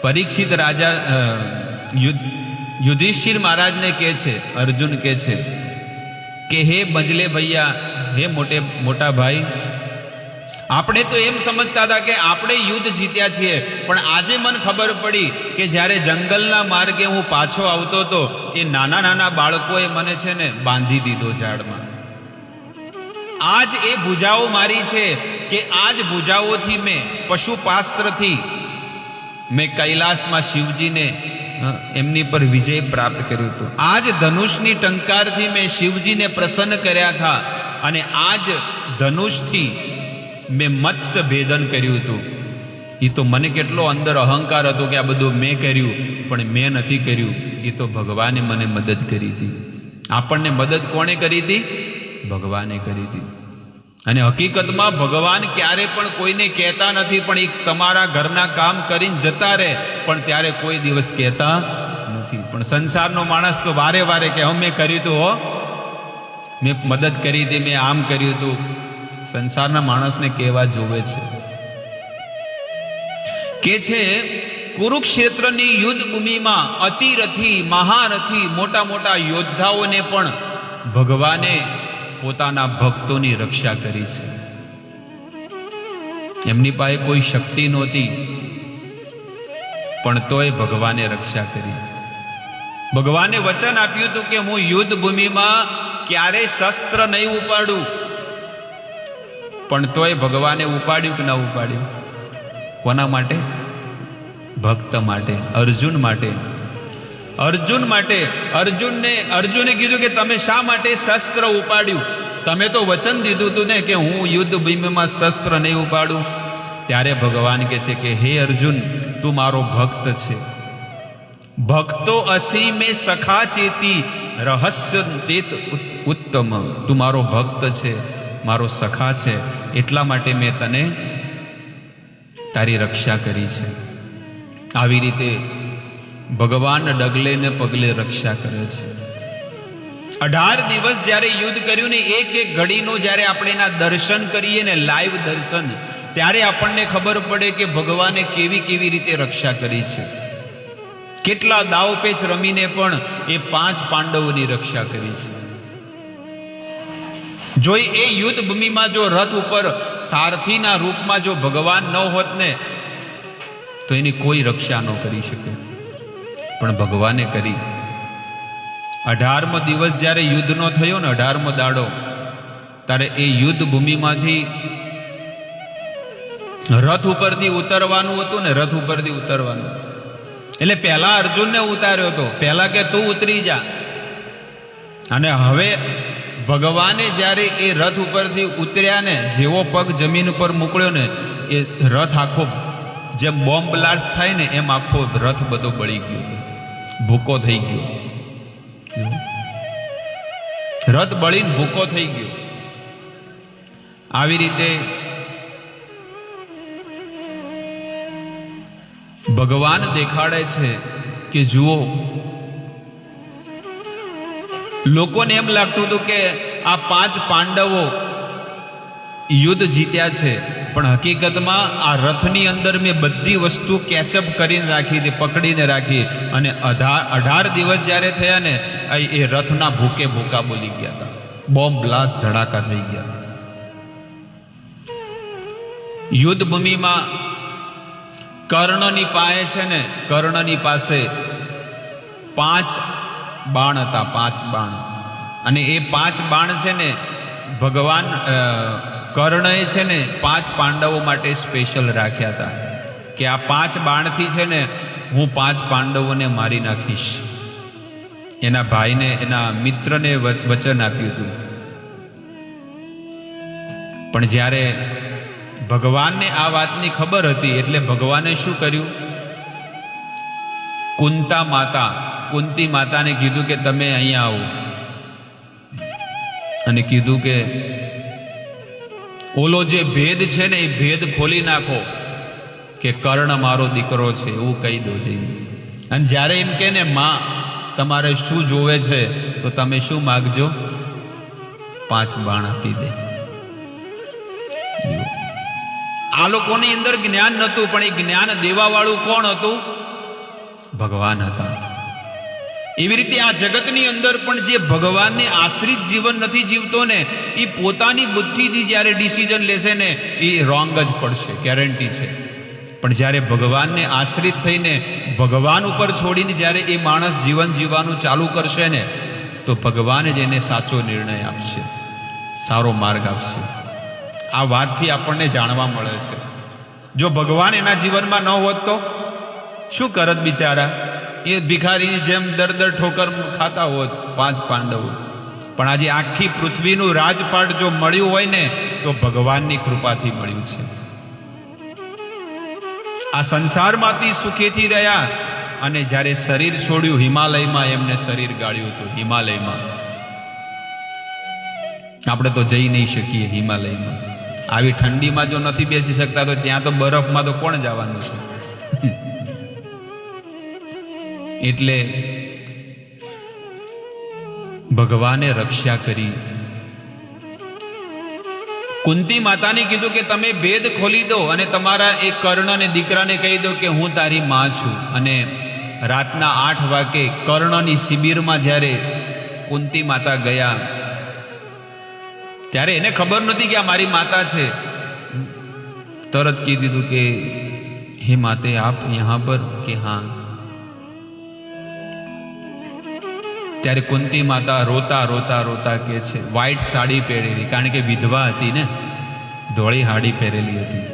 પરીક્ષિત રાજા યુધિષ્ઠિર મહારાજને કહે છે, અર્જુન કહે છે કે હે બજલે ભૈયા, હે મોટા ભાઈ, આપણે તો એમ સમજતા હતા કે આપણે યુદ્ધ જીત્યા છીએ, પણ આજે મને ખબર પડી કે જ્યારે જંગલના માર્ગે હું પાછો આવતો હતો એ નાના નાના બાળકોએ મને છે ને બાંધી દીધો ઝાડમાં. આજ એ ભુજાઓ મારી છે કે આજ ભુજાઓથી મેં પશુપાસ્ત્રથી મેં કૈલાસમાં શિવજીને એમની પર વિજય પ્રાપ્ત કર્યો હતો. આજ ધનુષની ટંકારથી મેં શિવજીને પ્રસન્ન કર્યા હતા અને આજ ધનુષથી મેં મત્સ્ય ભેદન કર્યું હતું. એ તો મને કેટલો અંદર અહંકાર હતો કે આ બધું મેં કર્યું, પણ મેં નથી કર્યું. એ તો ભગવાને મને મદદ કરી હતી. આપણને મદદ કોણે કરી હતી? ભગવાને કરી હતી. અને હકીકતમાં ભગવાન ક્યારે પણ કોઈને કહેતા નથી, પણ એક તમારા ઘરના કામ કરીને જતા રહે, પણ ત્યારે કોઈ દિવસ કહેતા નથી. પણ સંસારનો માણસ તો વારે વારે કે મેં કર્યું હતું, હો મેં મદદ કરી હતી, મેં આમ કર્યું હતું. સંસારના માણસને કહેવા જોવે છે. કે છે કુરુક્ષેત્રની યુદ્ધ ભૂમિમાં અતિરથી મહારથી મોટા મોટા યોદ્ધાઓને પણ ભગવાને પોતાના ભક્તોની રક્ષા કરી છે. એમની પાસે કોઈ શક્તિ નહોતી, પણ તોય ભગવાને રક્ષા કરી. ભગવાને વચન આપ્યું હતું કે હું યુદ્ધ ભૂમિમાં ક્યારે શસ્ત્ર નહીં ઉપાડું, પણ તોય ભગવાને ઉપાડ્યું કે ના ઉપાડ્યું? કોના માટે? ભક્ત માટે, અર્જુન માટે. અર્જુને કીધું કે તમે શા માટે શસ્ત્ર ઉપાડ્યું? તમે તો વચન દીધું હતું ને કે હું યુદ્ધ ભૂમિમાં શસ્ત્ર નહીં ઉપાડું. ત્યારે ભગવાન કહે છે કે હે અર્જુન, તું મારો ભક્ત છે. ભક્તો અસી મેં સખા ચેતી રહસ્ય તેત ઉત્તમ. તું મારો ભક્ત છે, મારો સખા છે, એટલા માટે મેં તને તારી રક્ષા કરી છે. આવી રીતે ભગવાન ડગલે ને પગલે રક્ષા કરે છે. 18 દિવસ જ્યારે યુદ્ધ કર્યું ને, એક એક ઘડીનો જ્યારે આપણે એના દર્શન કરીએ ને, લાઈવ દર્શન, ત્યારે આપણને ખબર પડે કે ભગવાને કેવી કેવી રીતે રક્ષા કરી છે. કેટલા દાવપેચ રમીને પણ એ 5 પાંડવોની રક્ષા કરી છે. જો એ યુદ્ધ ભૂમિમાં જો રથ ઉપર સારથીના રૂપમાં જો ભગવાન ન હોત ને, તો એની કોઈ રક્ષા ન કરી શકે. પણ ભગવાને કરી. 18મો દિવસ જ્યારે યુદ્ધનો થયો ને, 18મો દાડો, ત્યારે એ યુદ્ધ ભૂમિમાંથી રથ ઉપરથી ઉતરવાનું હતું ને, રથ ઉપરથી ઉતરવાનું. એટલે પહેલા અર્જુનને ઉતાર્યો હતો, પહેલા કે તું ઉતરી જા. અને હવે ભગવાને જ્યારે એ રથ ઉપરથી ઉતર્યા ને, જેવો પગ જમીન ઉપર મોકલ્યો ને, એ રથ આખો જેમ બોમ્બ બ્લાસ્ટ થાય ને એમ આખો રથ બધો બળી ગયો હતો, ભૂકો થઈ ગયો. રથ બળીને ભૂકો થઈ ગયો. આવી રીતે ભગવાન દેખાડે છે કે જુઓ, લોકોને એમ લાગતું હતું કે આ 5 પાંડવો યુદ્ધ જીત્યા છે, પણ હકીકતમાં આ રથની અંદર મેં બધી વસ્તુ કેચઅપ કરીને રાખી હતી, પકડીને રાખી. અને 18 દિવસ જ્યારે થયા ને, એ રથના ભૂકે ભૂકા બોલી ગયા હતા, બોમ્બ બ્લાસ્ટ ધડાકા થઈ ગયા હતા. યુદ્ધ ભૂમિમાં કર્ણની પાસે છે ને, કર્ણની પાસે 5 બાણ હતા, 5 બાણ. અને એ 5 બાણ છે ને, ભગવાન કર્ણએ છે ને 5 પાંડવો માટે સ્પેશિયલ રાખ્યા હતા કે આ 5 બાણથી છે ને હું 5 પાંડવોને મારી નાખીશ. એના ભાઈને, એના મિત્રને વચન આપ્યું હતું. પણ જ્યારે ભગવાનને આ વાતની ખબર હતી, એટલે ભગવાને શું કર્યું? કુંતી માતાને કીધું કે તમે અહીંયા આવો, અને કીધું કે ઓલો જે ભેદ છે ને, એ ભેદ ખોલી નાખો કે કર્ણ મારો દીકરો છે, એવું કહી દો જઈને. અને જ્યારે એમ કે ને, માં તમારે શું જોવે છે, તો તમે શું માગજો? 5 બાણ આપી દે. આ લોકોની અંદર જ્ઞાન નહોતું, પણ એ જ્ઞાન દેવા વાળું કોણ હતું? ભગવાન હતા. એવી રીતે આ જગતની અંદર પણ જે ભગવાનને આશ્રિત જીવન નથી જીવતો ને, એ પોતાની બુદ્ધિથી જ્યારે ડિસિઝન લેશે ને, એ રોંગ જ પડશે, ગેરંટી છે. પણ જ્યારે ભગવાનને આશ્રિત થઈને ભગવાન ઉપર છોડીને જ્યારે એ માણસ જીવન જીવવાનું ચાલુ કરશે ને, તો ભગવાન જ એને સાચો નિર્ણય આપશે, સારો માર્ગ આપશે. આ વાતથી આપણને જાણવા મળે છે. જો ભગવાન એના જીવનમાં ન હોત તો શું કરત બિચારા? એ ભિખારીની જેમ દર ઠોકર ખાતા હોત 5 પાંડવો. પણ આજે આખી પૃથ્વીનું રાજપાટ જો મળ્યું હોય ને, તો ભગવાનની કૃપાથી મળ્યું છે. આ સંસારમાંથી સુખેથી રહ્યા, અને જ્યારે શરીર છોડ્યું, હિમાલયમાં એમને શરીર ગાળ્યું હતું. હિમાલયમાં આપણે તો જઈ નહીં શકીએ. હિમાલયમાં આવી ઠંડીમાં જો નથી બેસી શકતા, તો ત્યાં તો બરફમાં તો કોણ જવાનું છે? એટલે ભગવાને રક્ષા કરી. કુંતી માતાને કીધું કે તમે ભેદ ખોલી દો અને તમારા એક કર્ણને દીકરાને કહી દો કે હું તારી માં છું. અને રાતના 8 વાગે કર્ણની શિબિરમાં જ્યારે કુંતી માતા ગયા, ત્યારે એને ખબર નથી કે આ મારી માતા છે. તરત કહી દીધું કે હે માતે આપ યહાં પર? કે હા. ત્યારે કુંતી માતા રોતા રોતા રોતા કે છે, વ્હાઈટ સાડી પહેરેલી, કારણ કે વિધવા હતી ને, ધોળી સાડી પહેરેલી હતી.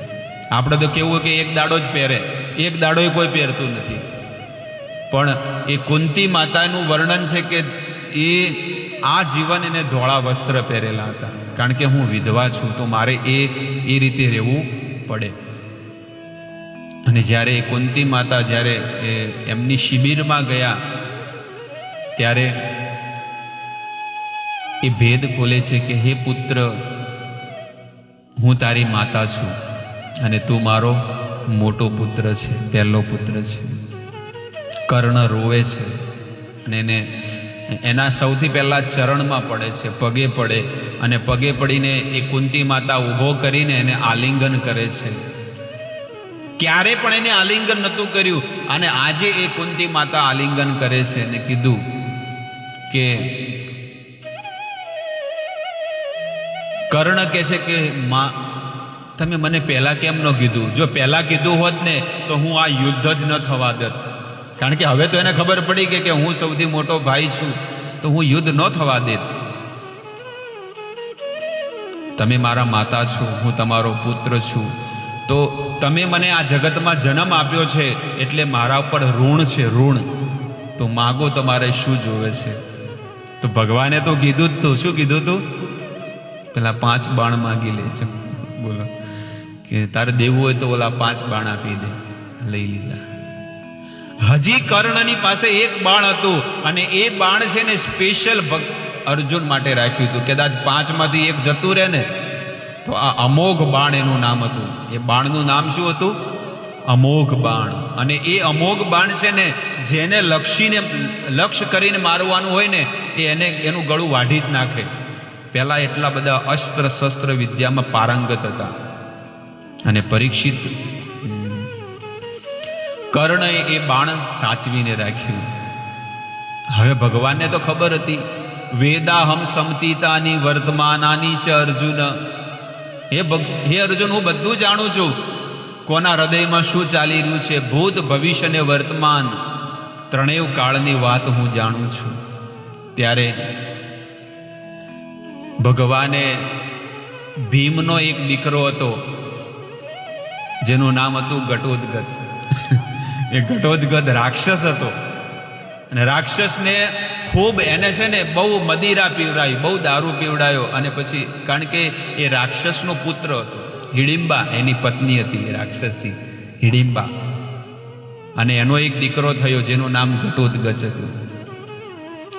આપણે તો કેવું કે એક દાડો જ પહેરે, એક દાડો કોઈ પહેરતું નથી. પણ એ કુંતી માતાનું વર્ણન છે કે એ આ જીવન એને ધોળા વસ્ત્ર પહેરેલા હતા, કારણ કે હું વિધવા છું, તો મારે એ રીતે રહેવું પડે. અને જ્યારે કુંતી માતા જ્યારે એમની શિબિરમાં ગયા, ત્યારે એ ભેદ ખોલે છે કે હે પુત્ર, હું તારી માતા છું અને તું મારો મોટો પુત્ર છે, પહેલો પુત્ર છે. કર્ણ રોવે છે અને એને એના સૌથી પહેલા ચરણમાં પડે છે, પગે પડે, અને પગે પડીને એ કુંતી માતા ઊભો કરીને એને આલિંગન કરે છે. ક્યારે પણ એને આલિંગન નહોતું કર્યું, અને આજે એ કુંતી માતા આલિંગન કરે છે. અને કીધું કે કર્ણ કહે છે કે માં, તમે મને પહેલા કેમ ન કીધું? જો પહેલા કીધું હોત ને, તો હું આ યુદ્ધ જ ન થવા દેત. કારણ કે હવે તો એને ખબર પડી કે હું સૌથી મોટો ભાઈ છું, તો હું યુદ્ધ ન થવા દેત. તમે મારા માતા છો, હું તમારો પુત્ર છું, તો તમે મને આ જગતમાં જન્મ આપ્યો છે એટલે મારા ઉપર ઋણ છે, ઋણ. તો માગો તમારે શું જોવે છે? તો ભગવાને તો કીધું જ તું. શું કીધું તું? પેલા 5 બાણ માગી લે છે. બોલો કે તારે દેવું હોય તો ઓલા 5 બાણ આપી દે. લઈ લીધા. હજી કર્ણની પાસે 1 બાણ હતું અને એ બાણ છે ને સ્પેશિયલ અર્જુન માટે રાખ્યું હતું. કદાચ 5 માંથી 1 જતું રહે ને તો આ અમોઘ બાણ એનું નામ હતું. એ બાણનું નામ શું હતું? અમોઘ બાણ. અને એ અમોઘ બાણ છે ને જેને લક્ષ્ય કરીને મારવાનું હોય ને એને એનું ગળું વાઢી જ નાખે. પહેલા એટલા બધા અસ્ત્ર શસ્ત્ર વિદ્યામાં પારંગત હતા. અને પરીક્ષિત કર્ણએ એ બાણ સાચવીને રાખ્યું. હવે ભગવાનને તો ખબર હતી, વેદાહમ સમતીતાની વર્તમાનાની ચ અર્જુન. હે અર્જુન, હું બધું જાણું છું. કોના હૃદયમાં શું ચાલી રહ્યું છે, ભૂત ભવિષ્ય ને વર્તમાન ત્રણેય કાળની વાત હું જાણું છું. ત્યારે ભગવાને ભીમનો એક દીકરો હતો જેનું નામ હતું ઘટોત્કચ. એ ઘટોત્કચ રાક્ષસ હતો અને રાક્ષસને ખૂબ એને છે ને બહુ મદિરા પીવડાવી, બહુ દારૂ પીવડાયો. અને પછી કારણ કે એ રાક્ષસનો પુત્ર હતો, હિડિંબા એની પત્ની હતી, રાક્ષસી હિડિંબા. અને એનો એક દીકરો થયો જેનું નામ ઘટોત્કચ હતું.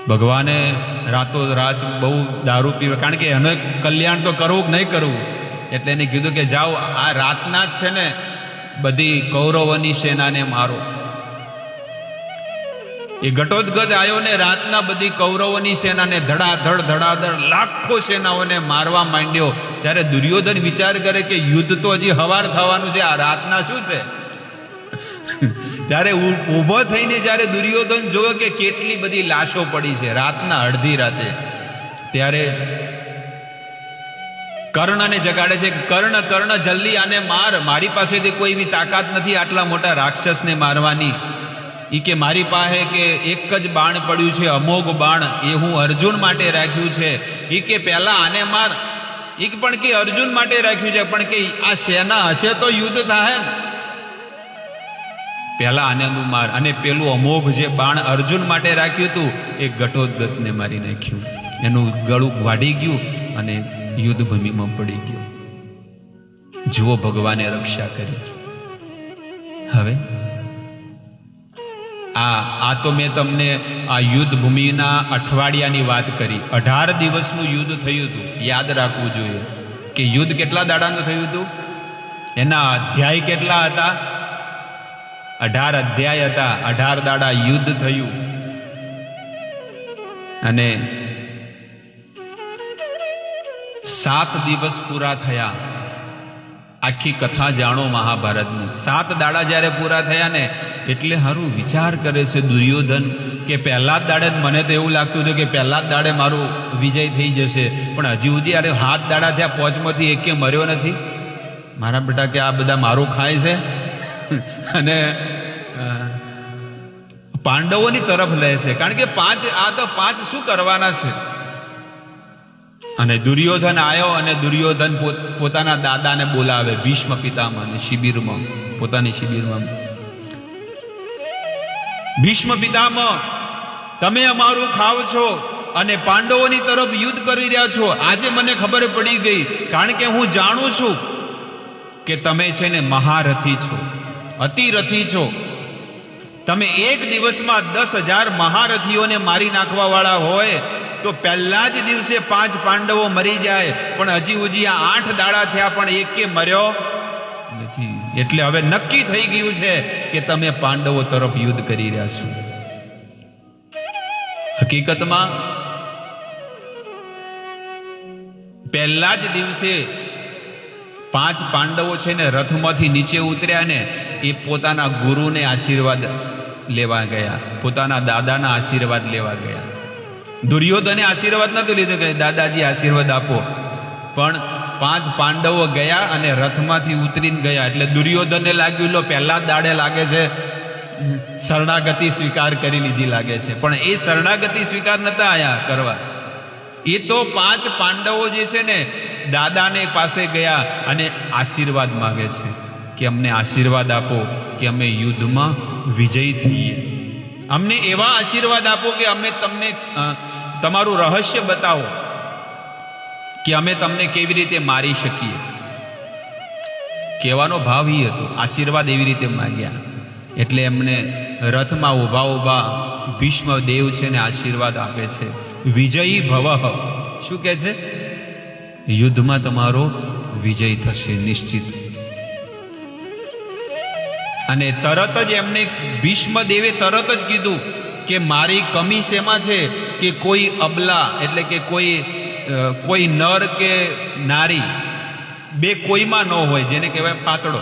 ભગવાને રાતોરાત બહુ દારૂ પીવા, કારણ કે એનો કલ્યાણ તો કરવું કે નહીં કરવું, એટલે એને કીધું કે જાઓ આ રાતના જ છે ને બધી કૌરવોની સેનાને મારો. એ ઘટોત્કચ આવ્યો ને રાતના બધી કૌરવોની સેનાને ધડાધડ લાખો સેનાઓને મારવા માંડ્યો. ત્યારે દુર્યોધન વિચાર કરે કે યુદ્ધ તો હજી હવાર થવાનું છે, આ રાતના શું છે? ત્યારે ઊભો થઈને જ્યારે દુર્યોધન જોવે કે કેટલી બધી લાશો પડી છે રાતના અડધી રાતે, ત્યારે કર્ણને જગાડે છે કે કર્ણ જલ્દી આને માર, મારી પાસેથી કોઈ એવી તાકાત નથી આટલા મોટા રાક્ષસને મારવાની. ઈ કે મારી પાસે કે એક જ બાણ પડ્યું છે, અમોઘ બાણ, એ હું અર્જુન માટે રાખ્યું છે. ઈ કે પહેલા આને માર. ઈ પણ કે અર્જુન માટે રાખ્યું છે, પણ કે આ સેના હશે તો યુદ્ધ થાય ને, પહેલા આને તું માર. અને પેલું અમોઘ જે બાણ અર્જુન માટે રાખ્યું હતું એ ઘટોત્કચને મારી નાખ્યું. એનું ગળું વાઢી ગયું અને યુદ્ધ ભૂમિમાં પડી ગયું. જુઓ ભગવાને રક્ષા કરી. હવે આ તો મેં તમને આ યુદ્ધ ભૂમિના અઠવાડિયાની વાત કરી. 18 દિવસનું યુદ્ધ થયું હતું. યાદ રાખવું જોઈએ કે યુદ્ધ કેટલા દાડાનું થયું હતું, એના અધ્યાય કેટલા હતા? 18 અધ્યાય હતા. 18 દાડા યુદ્ધ થયું. અને 7 દિવસ પૂરા થયા. આખી કથા જાણો મહાભારતની. 7 દાડા જ્યારે પૂરા થયા ને એટલે હારું વિચાર કરે છે દુર્યોધન કે પહેલા જ દાડે મને તો એવું લાગતું હતું કે પહેલા જ દાડે મારો વિજય થઈ જશે, પણ હજી સુધી અરે 7 દાડા થયા, 5માંથી એકે મર્યો નથી. મારા બેટા કે આ બધા મારું ખાય છે અને પાંડવોની તરફ લે છે, કારણ કે 5 શું કરવાના છે. અને દુર્યોધન આવ્યો અને દુર્યોધન પોતાના દાદાને બોલાવે, ભીષ્મ પિતામહને શિબિરમાં, પોતાની શિબિરમાં. ભીષ્મ પિતામહ, તમે અમારું ખાવ છો અને પાંડવોની તરફ યુદ્ધ કરી રહ્યા છો. આજે મને ખબર પડી ગઈ, કારણ કે હું જાણું છું કે તમે છે ને મહારથી છો, અતિરથી છો. તમે એક દિવસમાં 10,000 મહારથીઓને મારી નાખવા વાળા હોય તો પહેલા જ દિવસે 5 પાંડવો મરી જાય, પણ હજી આ 8 દાડા થયા પણ એકે મર્યો નથી. એટલે હવે નક્કી થઈ ગયું છે કે તમે પાંડવો તરફ યુદ્ધ કરી રહ્યા છો. હકીકતમાં પહેલા જ દિવસે 5 પાંડવો છે ને રથમાંથી નીચે ઉતર્યા ને એ પોતાના ગુરુને આશીર્વાદ લેવા ગયા, પોતાના દાદાના આશીર્વાદ લેવા ગયા. દુર્યોધને આશીર્વાદ નતો લીધો કે દાદાજી આશીર્વાદ આપો, પણ 5 પાંડવો ગયા અને રથમાંથી ઉતરીને ગયા. એટલે દુર્યોધનને લાગ્યું લો પહેલા દાડે લાગે છે શરણાગતિ સ્વીકાર કરી લીધી લાગે છે, પણ એ શરણાગતિ સ્વીકાર નતા આયા કરવા. એ તો 5 પાંડવો જે છે ને દાદાને પાસે ગયા અને આશીર્વાદ માગે છે કે અમને આશીર્વાદ આપો કે અમે યુદ્ધમાં વિજયી થઈએ. અમને એવા આશીર્વાદ આપો કે અમે તમને તમારું રહસ્ય બતાવો કે અમે તમને કેવી રીતે મારી શકીએ. કહેવાનો ભાવ એ હતો, આશીર્વાદ એવી રીતે માગ્યા. એટલે એમને રથમાં ઊભા ઊભા ભીષ્મ દેવ છે ને આશીર્વાદ આપે છે, વિજયી ભવઃ. શું કહે છે? યુદ્ધમાં તમારો વિજય થશે નિશ્ચિત. અને તરત જ એમને ભીષ્મ દેવે તરત જ કીધું કે મારી કમી શેમાં છે કે કોઈ અબલા એટલે કે કોઈ નર કે નારી બે કોઈમાં ન હોય, જેને કહેવાય ફાતડો.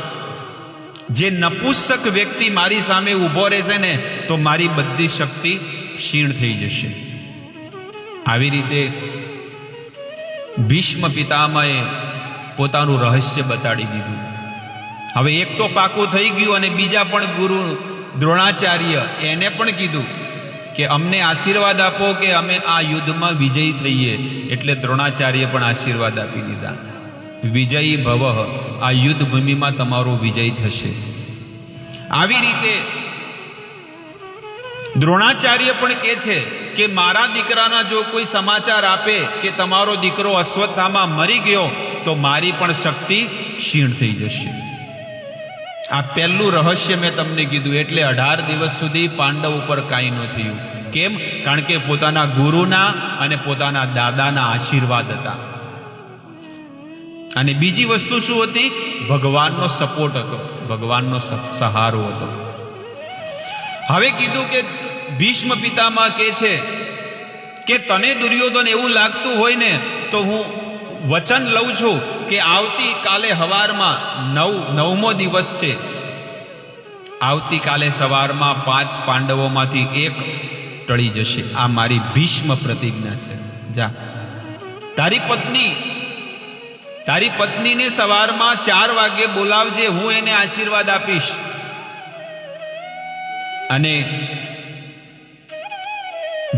જે નપુંસક વ્યક્તિ મારી સામે ઊભો રહેશે ને તો મારી બધી શક્તિ ક્ષીણ થઈ જશે. આવી રીતે ભીષ્મ પિતામહે પોતાનું રહસ્ય બતાડી દીધું. હવે એક તો પાકું થઈ ગયું અને બીજા પણ ગુરુ દ્રોણાચાર્ય એને પણ કીધું કે અમને આશીર્વાદ આપો કે અમે આ યુદ્ધમાં વિજયી થઈએ. એટલે દ્રોણાચાર્ય પણ આશીર્વાદ આપી દીધા, વિજયી ભવઃ, આ યુદ્ધ ભૂમિમાં તમારો વિજય થશે. આવી રીતે દ્રોણાચાર્ય પણ કહે છે કે મારા દીકરાના જો કોઈ સમાચાર આપે કે તમારો દીકરો અશ્વત્થામા મરી ગયો તો મારી પણ શક્તિ ક્ષીણ થઈ જશે. આ પહેલું રહસ્ય મેં તમને કીધું. એટલે 18 દિવસ સુધી પાંડવ ઉપર કાંઈ ન થયું. કેમ? કારણ કે પોતાના ગુરુના અને પોતાના દાદાના આશીર્વાદ હતા. અને બીજી વસ્તુ શું હતી? ભગવાનનો સપોર્ટ હતો, ભગવાનનો સહારો હતો. હવે કીધું કે ભીષ્મ પિતામહ કહે છે કે તને દુર્યોધન એવું લાગતું હોય ને તો હું વચન લઉં છું કે આવતીકાલે સવારમાં 9મો દિવસ છે, આવતીકાલે સવારમાં 5 પાંડવોમાંથી એક ટળી જશે. આ મારી ભીષ્મ પ્રતિજ્ઞા છે. જા, તારી પત્નીને સવારમાં 4 વાગે બોલાવજે, હું એને આશીર્વાદ આપીશ. અને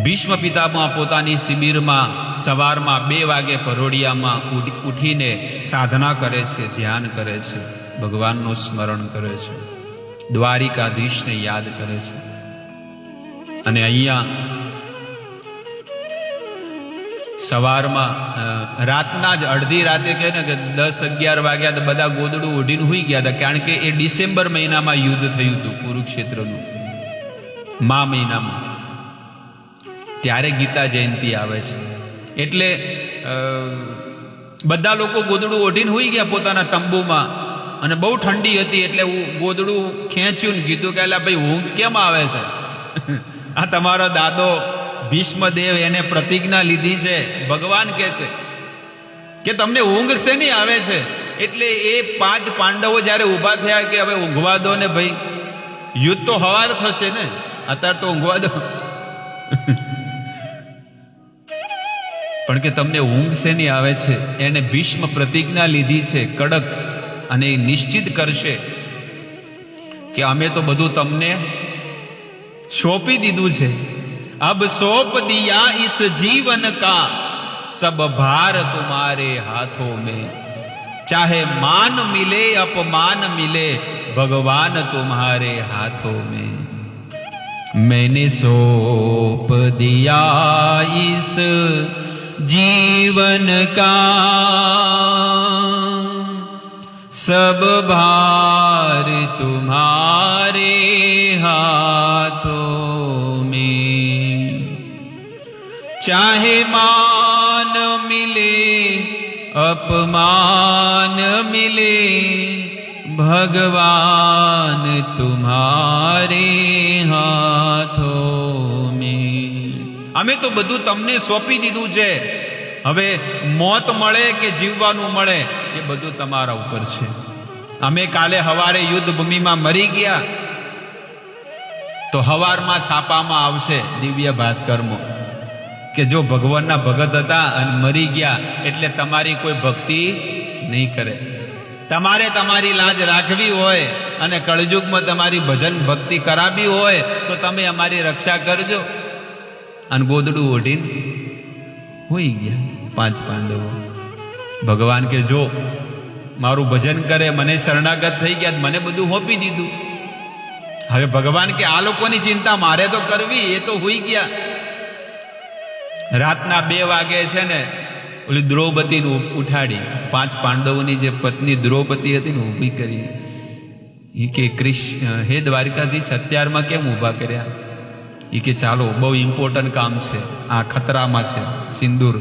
ભીષ્મ પિતામહ પોતાની શિબિરમાં સવારમાં 2 વાગે પરોડિયામાં ઉઠીને સાધના કરે છે, ધ્યાન કરે છે, ભગવાનનું સ્મરણ કરે છે, દ્વારિકાધીશને યાદ કરે છે. અને અહીંયા સવારમાં રાતના જ અડધી રાતે કહે ને કે 10-11 વાગ્યા તો બધા ગોદડું ઓઢીને હુઈ ગયા હતા. કારણ કે એ ડિસેમ્બર મહિનામાં યુદ્ધ થયું હતું કુરુક્ષેત્રનું, મા મહિનામાં. ત્યારે ગીતા જયંતિ આવે છે. એટલે બધા લોકો ગોદડું ઓઢીને હુઈ ગયા પોતાના તંબુમાં. અને બહુ ઠંડી હતી એટલે ગોદડું ખેંચ્યું ને કીધું કે અલા ભાઈ ઊંઘ કેમ આવે છે? આ તમારો દાદો ભીષ્મદેવ એને પ્રતિજ્ઞા લીધી છે. ભગવાન કહે છે કે તમને ઊંઘ શેની આવે છે? એટલે એ 5 પાંડવો જ્યારે ઊભા થયા કે હવે ઊંઘવા દો ને ભાઈ, યુદ્ધ તો હવાર થશે ને, અત્યારે તો ઊંઘવા દો. પણ કે તમને ઊંઘ શેની આવે છે? એને ભીષ્મ પ્રતિજ્ઞા લીધી છે કડક, અને એ નિશ્ચિત કરશે કે અમે તો બધું તમને સોંપી દીધું છે. अब सौंप दिया इस जीवन का सब भार तुम्हारे हाथों में, चाहे मान मिले अपमान मिले भगवान तुम्हारे हाथों में. मैंने सौंप दिया इस जीवन का सब भार तुम्हारे हाथों में, चाहे मान मिले अपमान मिले भगवान तुम्हारे हाथों में. અમે તો બધું તમને સોંપી દીધું છે. હવે મોત મળે કે જીવવાનું મળે એ બધું તમારા ઉપર છે. અમે કાલે હવારે યુદ્ધ ભૂમિમાં મરી ગયા તો હવારમાં છાપામાં આવશે દિવ્ય ભાસ્કરમાં કે જો ભગવાનના ભગત હતા અને મરી ગયા એટલે તમારી કોઈ ભક્તિ નહીં કરે. તમારે તમારી લાજ રાખવી હોય અને કળયુગમાં તમારી ભજન ભક્તિ કરાવી હોય તો તમે અમારી રક્ષા કરજો. અને ગોદડું ઓઢીને હોઈ ગયા 5 પાંડવો. ભગવાન કે જો મારું ભજન કરે, મને શરણાગત થઈ ગયા, મને બધું હોપી દીધું. હવે ભગવાન કે આ લોકોની ચિંતા મારે તો કરવી, એ તો હોઈ ગયા. રાતના 2 વાગે છે ને ઓલી દ્રૌપદીને ઉઠાડી, 5 પાંડવોની જે પત્ની દ્રૌપદી હતી ને ઊભી કરી. એ કે કૃષ્ણ, હે દ્વારિકાધીશ, અત્યારમાં કેમ ઊભા કર્યા? એ કે ચાલો બહુ ઇમ્પોર્ટન્ટ કામ છે, આ ખતરામાં છે. સિંદૂર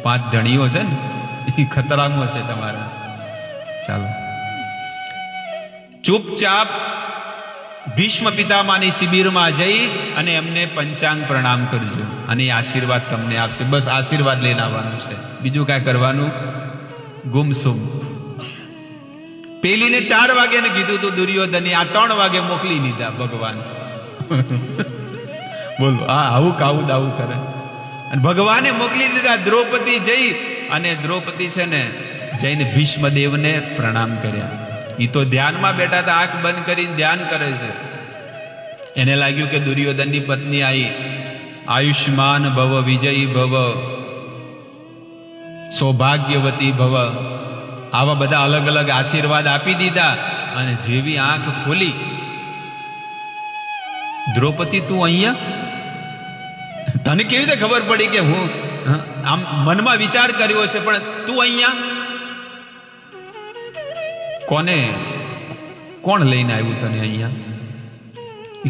5 ધણીઓ છે ને એ ખતરામાં છે તમારા. ચાલો ચૂપચાપ ભીષ્મ પિતામાની શિબિરમાં જઈ અને એમને પંચાંગ પ્રણામ કરજો અને એ આશીર્વાદ તમને આપશે. બસ આશીર્વાદ લઈને આવવાનું છે, બીજું કાંઈ કરવાનું ગુમસુમ. પેલીને 4 વાગે ને કીધું તું દુર્યોધને, આ 3 વાગે મોકલી દીધા ભગવાન. બોલો હા, આવું કાવું દાવું કરે. અને ભગવાને મોકલી દીધા. દ્રૌપદી જઈ અને દ્રૌપદી છે ને જઈને ભીષ્મદેવને પ્રણામ કર્યા. એ તો ધ્યાનમાં બેઠા હતા, આંખ બંધ કરીને ધ્યાન કરે છે. એને લાગ્યું કે દુર્યોધનની પત્ની આવી. આયુષ્માન ભવ, વિજયી ભવ, સૌભાગ્યવતી ભવ, આવા બધા અલગ અલગ આશીર્વાદ આપી દીધા. અને જેવી આંખ ખોલી, દ્રૌપદી તું અહીંયા? તને કેવી રીતે ખબર પડી કે હું? આમ મનમાં વિચાર કર્યો છે, પણ તું અહીંયા કોણ લઈને આવ્યું તને અહીંયા?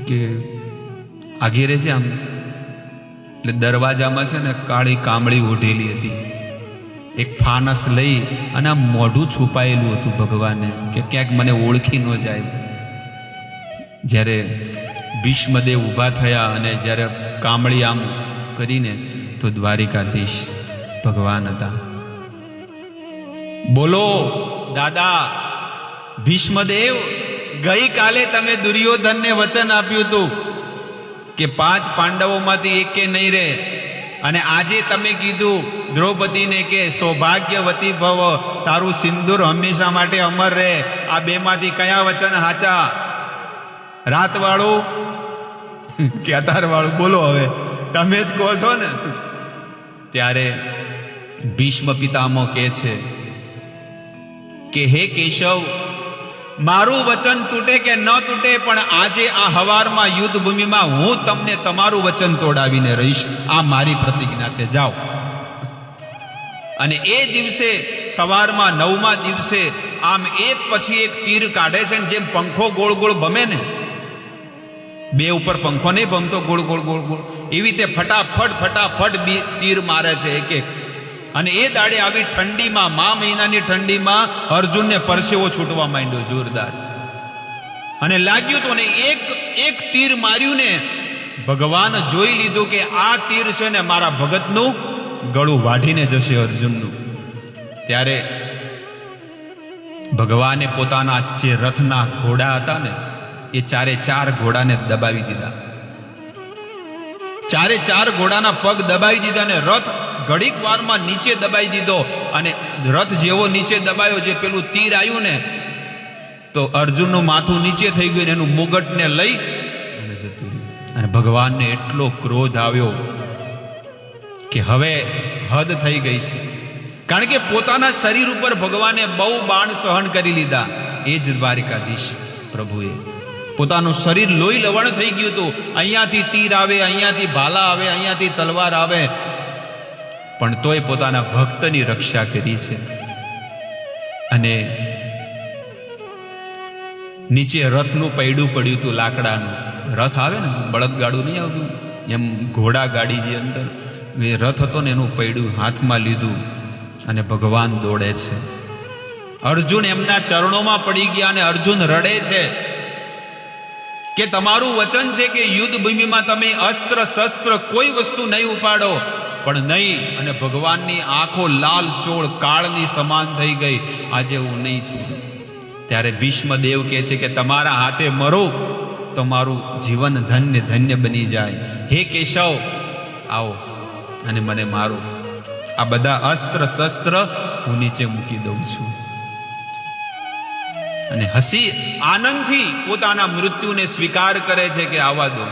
કે આઘેરે છે આમ. એટલે દરવાજામાં છે ને કાળી કામળી ઓઢેલી હતી. એક ફાનસ લઈ અને આમ મોઢું છુપાયેલું હતું ભગવાને, કે ક્યાંક મને ઓળખી ન જાય. જ્યારે ભીષ્મદેવ ઊભા થયા અને જ્યારે કામળી આમ કરીને, તો દ્વારિકાધીશ ભગવાન હતા. બોલો દાદા ભીષ્મદેવ, ગઈકાલે તમે દુર્યોધનને વચન આપ્યું હતું કે 5 પાંડવોમાંથી એકે નહીં રહે, અને આજે તમે કીધું દ્રૌપદીને કે સૌભાગ્યવતી ભવ, તારું સિંદૂર હંમેશા માટે અમર રહે. આ 2 માંથી કયા વચન સાચા? રાત વાળું કે અતાર વાળું? બોલો હવે, તમે જ કહો છો ને. ત્યારે ભીષ્મ પિતામહ કહે છે કે હે કેશવ, મારું વચન તૂટે કે ન તૂટે, પણ આજે આ હવારમાં યુદ્ધ ભૂમિમાં હું તમને તમારું વચન તોડાવીને રહીશ. આ મારી પ્રતિજ્ઞા છે, જાઓ. અને એ દિવસે સવારમાં 9મા દિવસે આમ એક પછી એક તીર કાઢે છે, જેમ પંખો ગોળ ગોળ ભમે ને, 2 ઉપર પંખો નહીં ભમતો, ગોળ ગોળ ગોળ ગોળ, એવી રીતે ફટાફટ તીર મારે છે એક એક. અને એ દાડે આવી ઠંડીમાં, મા મહિનાની ઠંડીમાં અર્જુનને પરસેવો છૂટવા માંડ્યો જોરદાર. અને લાગ્યું તો ને એક તીર માર્યું ને, ભગવાન જોઈ લીધું કે આ તીર છે ને મારા ભગતનું ગળું વાઢીને જશે, અર્જુનનું. ત્યારે ભગવાને પોતાના જે રથના ઘોડા હતા ને, એ 4 ઘોડાને દબાવી દીધા. 4 ઘોડાના પગ દબાવી દીધા, ને રથ ઘડીક વારમાં નીચે દબાઈ દીધો. અને રથ જેવો નીચે દબાયો, જે પેલું તીર આવ્યું ને, તો અર્જુનનું માથું નીચે થઈ ગયું, એનું મુગટને લઈ અને જતું રહ્યું. અને ભગવાનને એટલો ક્રોધ આવ્યો કે હવે હદ થઈ ગઈ છે. કારણ કે પોતાના શરીર ઉપર ભગવાને બહુ બાણ સહન કરી લીધા. એ જ દ્વારિકાધીશ પ્રભુએ પોતાનું શરીર લોહી લવણ થઈ ગયું હતું. અહીંયાથી તીર આવે, અહીંયાથી ભાલા આવે, અહીંયાથી તલવાર આવે, પણ તોય પોતાના ભક્તની રક્ષા કરી છે. અને નીચે રથનું પૈડું પડ્યું હતું, લાકડાનું રથ આવે ને, બળદગાડું નહીં આવતું, એમ ઘોડા ગાડી જે અંદર એ રથ હતો ને, એનું પૈડું હાથમાં લીધું અને ભગવાન દોડે છે. અર્જુન એમના ચરણોમાં પડી ગયા અને અર્જુન રડે છે કે તમારું વચન છે કે યુદ્ધ ભૂમિમાં તમે અસ્ત્ર શસ્ત્ર કોઈ વસ્તુ નહીં ઉપાડો, પણ નહીં. અને ભગવાનની આંખો લાલ ચોળ કાળની સમાન થઈ ગઈ, આજે હું નહીં છું. ત્યારે ભીષ્મદેવ કહે છે કે તમારા હાથે મરો તો મારું જીવન ધન્ય ધન્ય બની જાય. હે કેશવ, આવો અને મને મારો. આ બધા અસ્ત્ર શસ્ત્ર હું નીચે મૂકી દઉં છું. અને હસી આનંદથી પોતાના મૃત્યુને સ્વીકાર કરે છે કે આવા દો.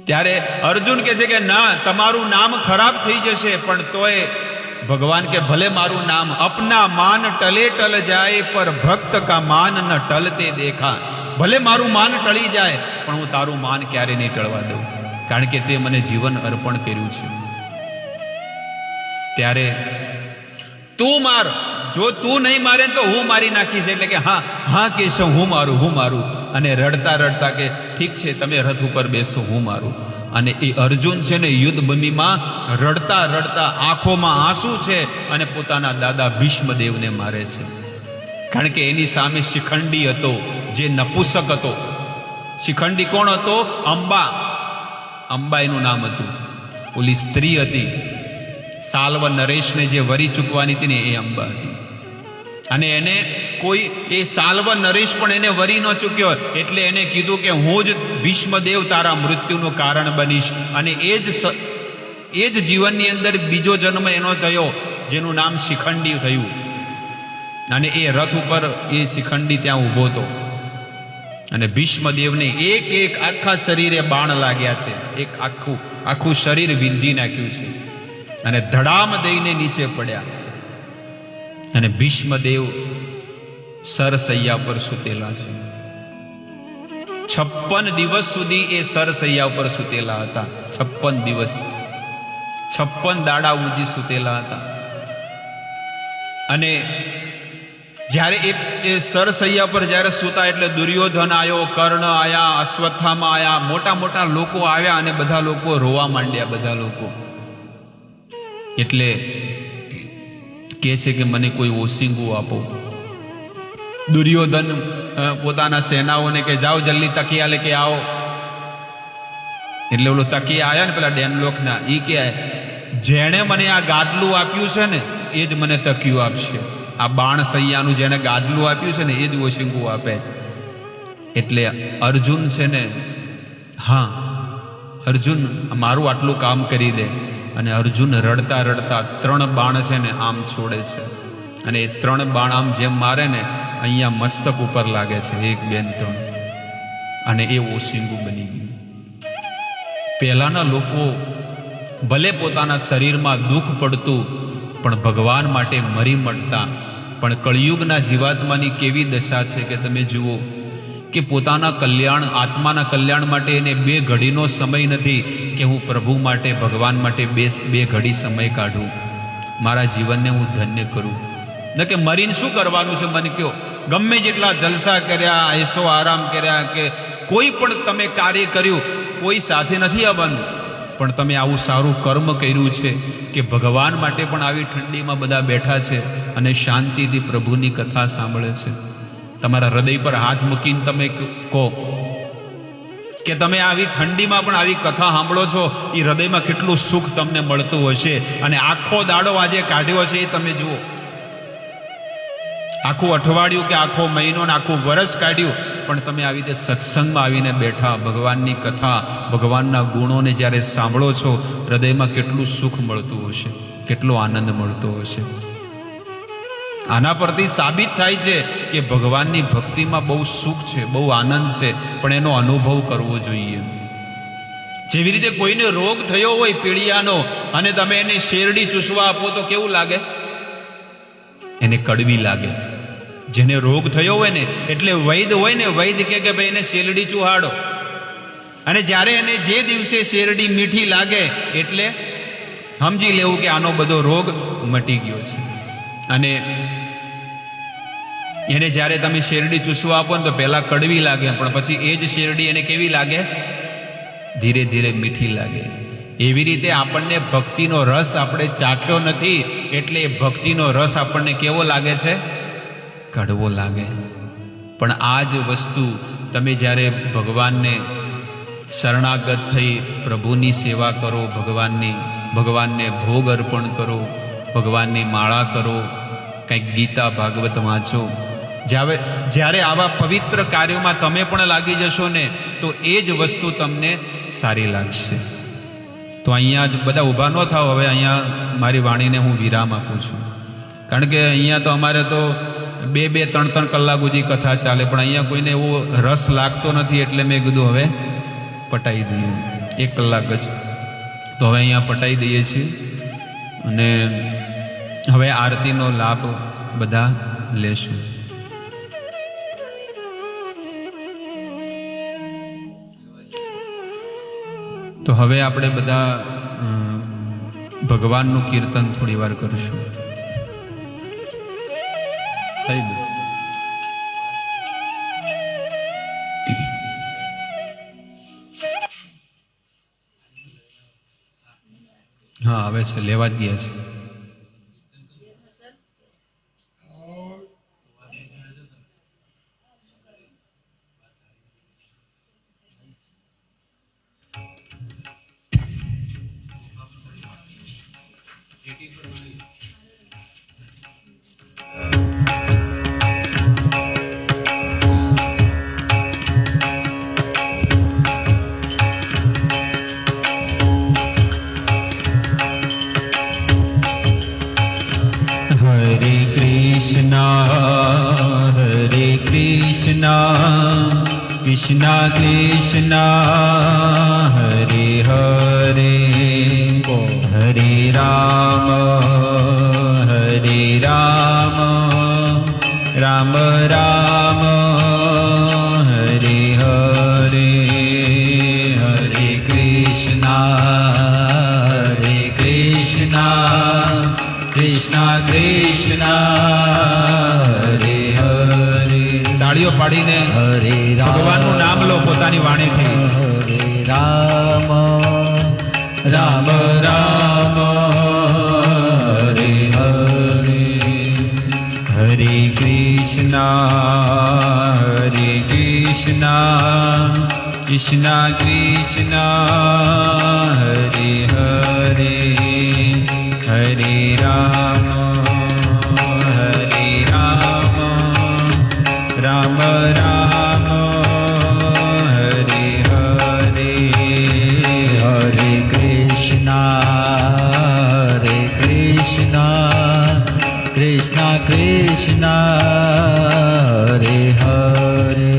ત્યારે અર્જુન કહે છે કે ના, તમારું નામ ખરાબ થઈ જશે, પણ તોય ભગવાન કે ભલે મારું નામ અપના માન ટલે ટલ જાય, પર ભક્ત કા માન ન ટલતે દેખા. ભલે મારું માન ટળી જાય, પણ હું તારું માન ક્યારે નહીં ટળવા દઉં, કારણ કે તે મને જીવન અર્પણ કર્યું છે. ત્યારે તું માર, જો તું નહીં મારે તો હું મારી નાખીશ. એટલે કે હા હા કેશવ, હું મારું. અને રડતા રડતા કે ઠીક છે, તમે રથ ઉપર બેસો, હું મારું. અને એ અર્જુન છે ને યુદ્ધ ભૂમિમાં રડતા રડતા આંખોમાં આંસુ છે અને પોતાના દાદા ભીષ્મદેવને મારે છે. કારણ કે એની સામે શિખંડી હતો, જે નપુસક હતો. શિખંડી કોણ હતો? અંબા. અંબા એનું નામ હતું. ઓલી સ્ત્રી હતી સાલ્વ નરેશને જે વરી ચૂકવાની હતી ને, એ અંબા હતી. અને એને કોઈ એ સાલ્વ નરેશ પણ એને વરી ન ચૂક્યો, એટલે એને કીધું કે હું જ ભીષ્મદેવ તારા મૃત્યુનું કારણ બનીશ. અને એ જ જીવનની અંદર બીજો જન્મ એનો થયો, જેનું નામ શિખંડી થયું. અને એ રથ ઉપર એ શિખંડી ત્યાં ઊભો હતો. અને ભીષ્મદેવને એક એક આખા શરીરે બાણ લાગ્યા છે, એક આખું શરીર વિંધી નાખ્યું છે, અને ધડામ દઈને નીચે પડ્યા. અને ભીષ્મદેવ સરસૈયા પર સૂતેલા છે. 56 દિવસ સુધી એ સરસૈયા પર સૂતેલા હતા. 56 દિવસ, 56 દાડા સુધી સૂતેલા હતા. અને જ્યારે એ સરસૈયા પર જ્યારે સૂતા, એટલે દુર્યોધન આવ્યો, કર્ણ આવ્યા, અશ્વત્થામા આવ્યા, મોટા મોટા લોકો આવ્યા, અને બધા લોકો રોવા માંડ્યા. બધા લોકો એટલે કે છે કે મને કોઈ ઓશીંગું આપો. દુર્યોધન પોતાના સેનાઓને કે જાઓ જલ્દી તકિયા લે કે આવો. એટલે ઓલો તકિયા આવ્યા ને પેલા ડેનલોક ના, ઈ કે જેણે મને આ ગાદલું આપ્યું છે ને એ જ મને તકિયું આપશે. આ બાણ સૈયાનું જેણે ગાદલું આપ્યું છે ને એ જ ઓશીંગું આપે. એટલે અર્જુન છે ને, હા અર્જુન મારું આટલું કામ કરી દે. અને અર્જુન રડતા રડતા 3 બાણ છે ને આમ છોડે છે. અને એ 3 બાણ આમ જેમ મારે ને, અહીંયા મસ્તક ઉપર લાગે છે, 1 2 3. અને એ ઓશીંગું બની ગયું. પહેલાના લોકો ભલે પોતાના શરીરમાં દુઃખ પડતું, પણ ભગવાન માટે મરી મળતા. પણ કળિયુગના જીવાત્માની કેવી દશા છે કે તમે જુઓ કે પોતાના કલ્યાણ, આત્માના કલ્યાણ માટે એને 2 ઘડીનો સમય નથી કે હું પ્રભુ માટે, ભગવાન માટે 2 ઘડી સમય કાઢું, મારા જીવનને હું ધન્ય કરું. ન કે મરીને શું કરવાનું છે મને કયો. ગમે જેટલા જલસા કર્યા, ऐशो આરામ કર્યા, કે કોઈ પણ તમે કાર્ય કર્યું, કોઈ સાથે નથી આવવાનું. પણ તમે આવું સારું કર્મ કર્યું છે કે ભગવાન માટે પણ આવી ઠંડીમાં બધા બેઠા છે અને શાંતિથી પ્રભુની કથા સાંભળે છે. તમારા હૃદય પર હાથ મૂકીને તમે કહો કે તમે આવી ઠંડીમાં પણ આવી કથા સાંભળો છો, એ હૃદયમાં કેટલું સુખ તમને મળતું હશે. અને આખો દાડો આજે કાઢ્યો છે એ તમે જુઓ. આખું અઠવાડિયું કે આખો મહિનો ને આખું વર્ષ કાઢ્યું, પણ તમે આવી રીતે સત્સંગમાં આવીને બેઠા, ભગવાનની કથા, ભગવાનના ગુણોને જ્યારે સાંભળો છો, હૃદયમાં કેટલું સુખ મળતું હશે, કેટલો આનંદ મળતો હશે. આના પરથી સાબિત થાય છે કે ભગવાનની ભક્તિમાં બહુ સુખ છે, બહુ આનંદ છે, પણ એનો અનુભવ કરવો જોઈએ. જેવી રીતે કોઈને રોગ થયો હોય પીળિયાનો, અને તમે એને શેરડી ચૂસવા આપો તો કેવું લાગે? એને કડવી લાગે. જેને રોગ થયો હોય ને, એટલે વૈદ હોય ને, વૈદ કે ભાઈ એને શેરડી ચૂહાડો. અને જ્યારે એને જે દિવસે શેરડી મીઠી લાગે, એટલે સમજી લેવું કે આનો બધો રોગ મટી ગયો છે. અને એને જ્યારે તમે શેરડી ચૂસવા આપો ને તો પહેલા કડવી લાગે, પણ પછી એ જ શેરડી એને કેવી લાગે? ધીરે ધીરે મીઠી લાગે. એવી રીતે આપણને ભક્તિનો રસ આપણે ચાખ્યો નથી, એટલે ભક્તિનો રસ આપણને કેવો લાગે છે? કડવો લાગે. પણ આ જ વસ્તુ તમે જ્યારે ભગવાનને શરણાગત થઈ પ્રભુની સેવા કરો, ભગવાનને ભોગ અર્પણ કરો, ભગવાનની માળા કરો, કંઈક ગીતા ભાગવત વાંચો, જ્યારે આવા પવિત્ર કાર્યોમાં તમે પણ લાગી જશો ને, તો એ જ વસ્તુ તમને સારી લાગશે. તો અહીંયા જ બધા ઊભા ન થાવ. હવે અહીંયા મારી વાણીને હું વિરામ આપું છું, કારણ કે અહીંયા તો અમારે તો 2-3 કલાક સુધી કથા ચાલે, પણ અહીંયા કોઈને એવો રસ લાગતો નથી, એટલે મેં કીધું હવે પટાઈ દઈએ 1 કલાક જ. તો હવે અહીંયા પટાઈ દઈએ છીએ અને હવે આરતીનો લાભ બધા લેશું. તો હવે આપણે બધા ભગવાનનું કીર્તન થોડી વાર કરીશું. હા, આવે છે, લેવા જ ગયા છે. कृष्णा कृष्णा हरे हरे हरे राम राम राम हरे हरे हरे कृष्णा कृष्णा कृष्णा हरे हरे. તાળીઓ પાડીને હરે ભગવાનનું નામ લો પોતાની વાણીથી. હરે રામ રામ રામ હરે હરે હરે કૃષ્ણા કૃષ્ણા કૃષ્ણા હરે હરે હરે રામ राम राम हरे हरे हरे कृष्णा कृष्णा कृष्णा हरे हरे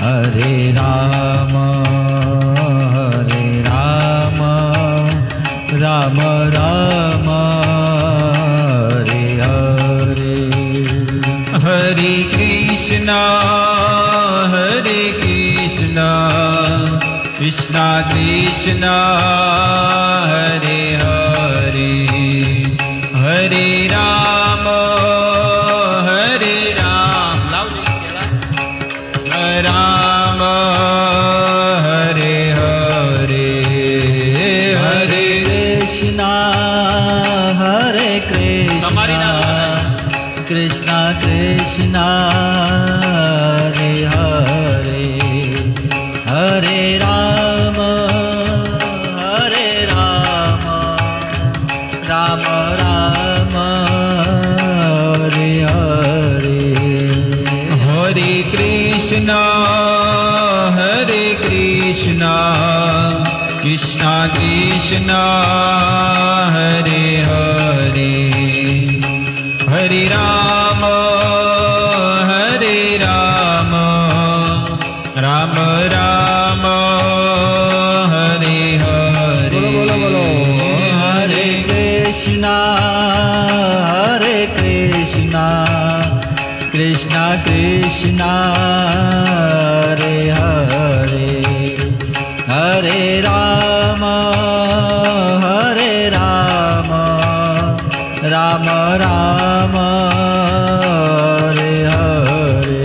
हरे राम राम राम हरे हरे हरे कृष्णा कृष्णा हरे हरे हरे राम राम हरे हरे हरे कृष्णा कृष्णा कृष्णा हरे हरे हरे राम राम राम हरे हरे हरे कृष्णा कृष्णा कृष्णा हरे हरे हरे राम राम राम हरे हरे हरे कृष्णा कृष्णा कृष्णा हरे हरे हरे राम राम राम हरे हरे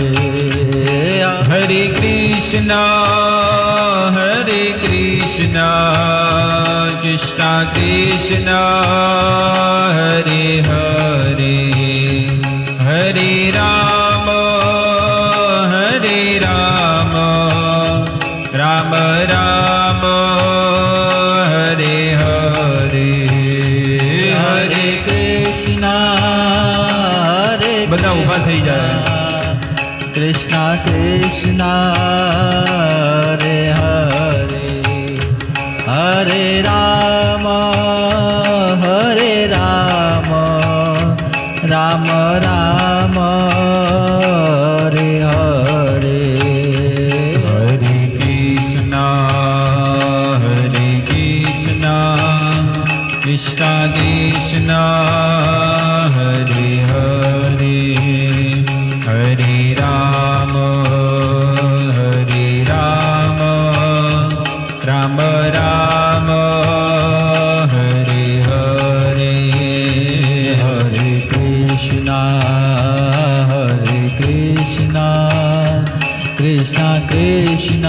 हरे कृष्णा कृष्णा कृष्णा हरे हरे हरे राम राम राम हरे हरे हरे कृष्णा બધા ઊભા થઈ જાય. कृष्णा कृष्णा हरे हरे हरे राम રામ રામ હરે હરે હરે કૃષ્ણ કૃષ્ણ કૃષ્ણ હરે હરે હરે રામ રામ રામ હરે હરે હરે કૃષ્ણ કૃષ્ણ કૃષ્ણ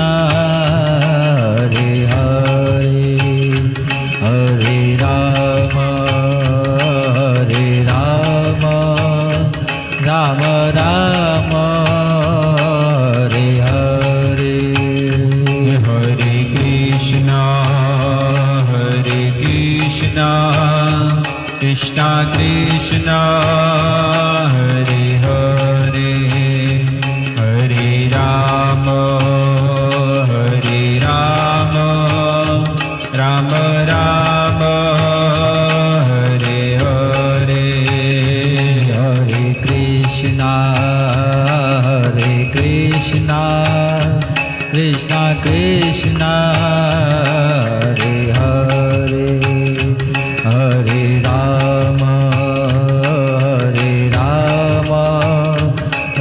હરે હરે હરે રામ રામ રામ હરે હરે હરે કૃષ્ણ કૃષ્ણ કૃષ્ણ હરે હરે હરે રામ રામ રામ હરે હરે હરે કૃષ્ણ કૃષ્ણ કૃષ્ણ હરે હરે હરે રામ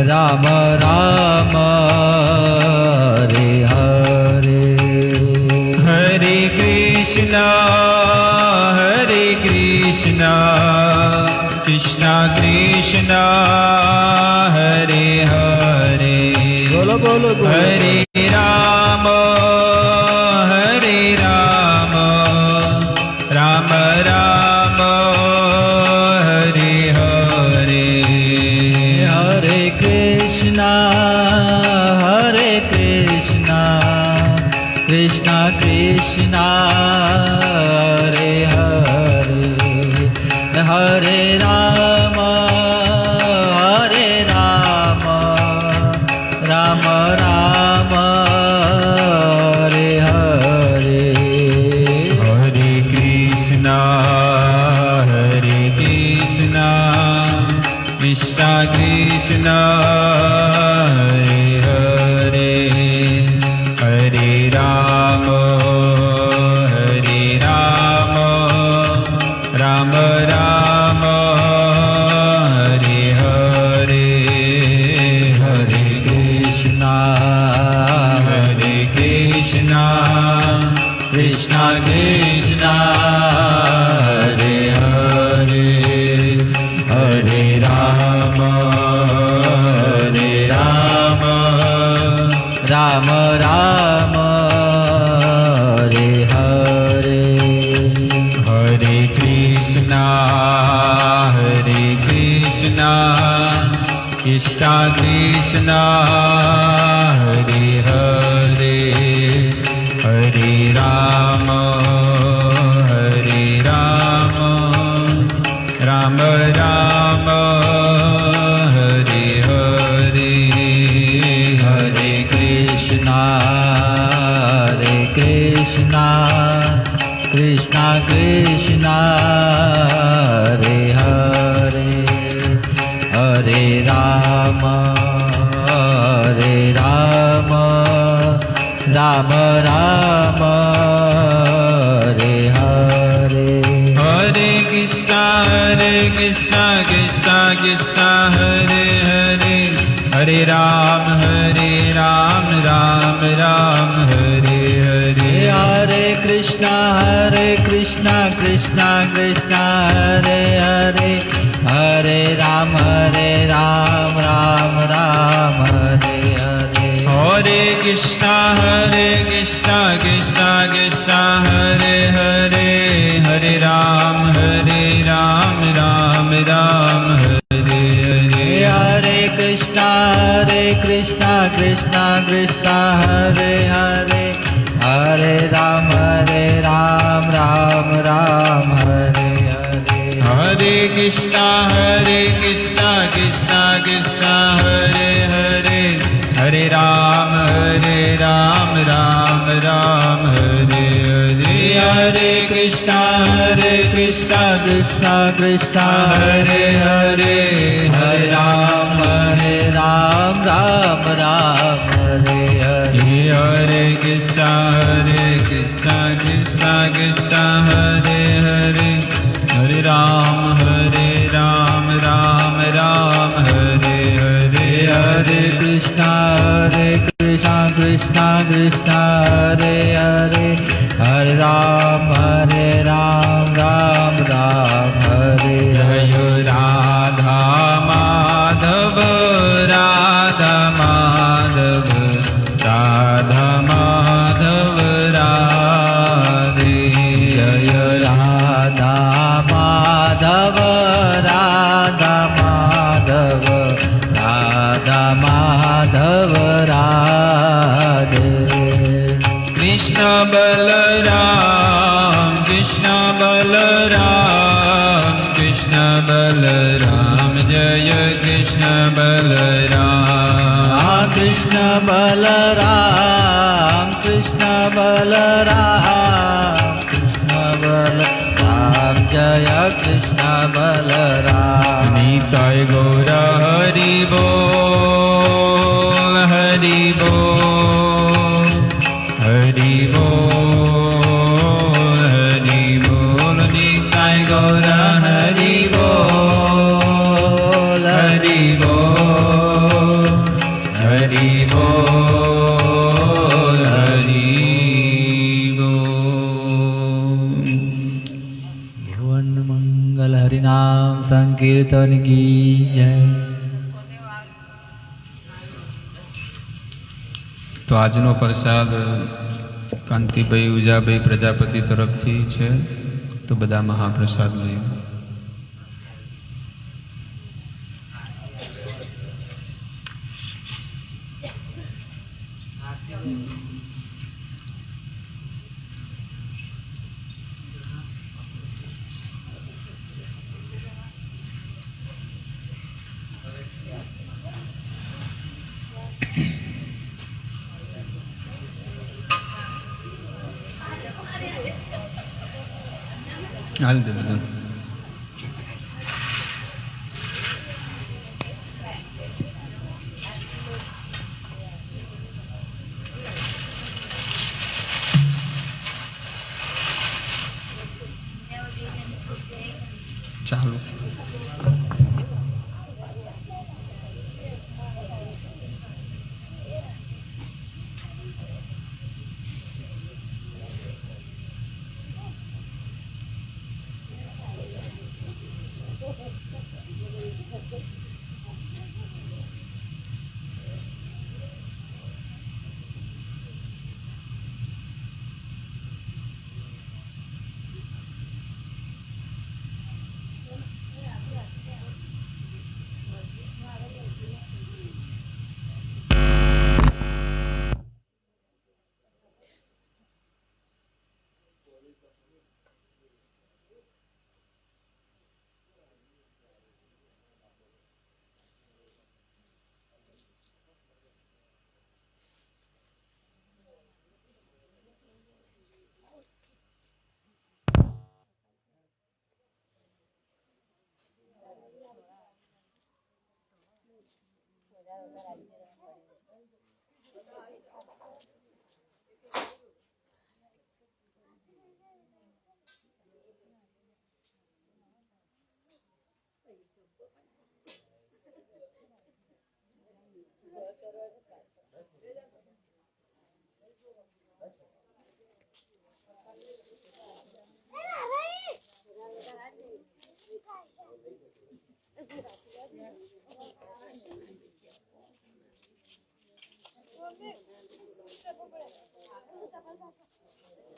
રામ રામ હરે હરે હરે કૃષ્ણ કૃષ્ણ કૃષ્ણ હરે હરે બોલો બોલો હરે રામ રામ રામ હરે હરે હરે કૃષ્ણ કૃષ્ણ કૃષ્ણ હરે હરે હરે રામ રામ રામ હરે હરે હરે કૃષ્ણ કૃષ્ણ કૃષ્ણ હરે હરે હરે રામ રામ રામ હરે હરે હરે કૃષ્ણ કૃષ્ણ કૃષ્ણ હરે હરે હરે રામ રામ રામ હરે હરે હરે કૃષ્ણ કૃષ્ણ કૃષ્ણ હરે હરે હરે રામ રામ રામ હરે હરે હરે કૃષ્ણ કૃષ્ણ કૃષ્ણ હરે હરે હરે રામ રામ રામ હરે હરે હરે કૃષ્ણ કૃષ્ણ કૃષ્ણ હરે હરે હરે રામ રામ રામ હરે હરે હરે કૃષ્ણ કૃષ્ણ કૃષ્ણ હરે હરે હરે રામ રામ રામ હરે હરે હરે કૃષ્ણ કૃષ્ણ કૃષ્ણ હરે હરે હરે રામ રામ રામ હરે હરે હરે કૃષ્ણ કૃષ્ણ કૃષ્ણ હરે હરે હરે રામ રામ રામ હરે હરે હરે કૃષ્ણ કૃષ્ણ કૃષ્ણ હરે હરે હરે રામ રામ રામ હરે હરે हरे कृष्णा कृष्णा कृष्णा हरे हरे हरे राम राम राम हरे हरे हरे कृष्णा कृष्णा कृष्णा हरे हरे हरे राम राम राम हरे हरे हरे कृष्णा कृष्णा हरे हरे हरे राम राम हरे जय राधा माधव राधा माधव राधा माधव राधे जय राधा माधव राधा माधव राधा माधव राधे कृष्ण बलराम कृष्ण बलराम जय कृष्ण बलराम कृष्ण बलराम कृष्ण बलराम जय कृष्ण बलराम निताय गौर हरि बोल हरि बोल हरि बोल हरि बोल निताय गौर हरि बोल हरि बोल हरि बोल हरि बोल भुवन मंगल हरिनाम संकीर्तन की जय। તો આજનો પ્રસાદ કાંતિભાઈ ઉજાભાઈ પ્રજાપતિ તરફથી છે, તો બધા મહાપ્રસાદ લઈએ. હાલ દે બધા. ચાલો.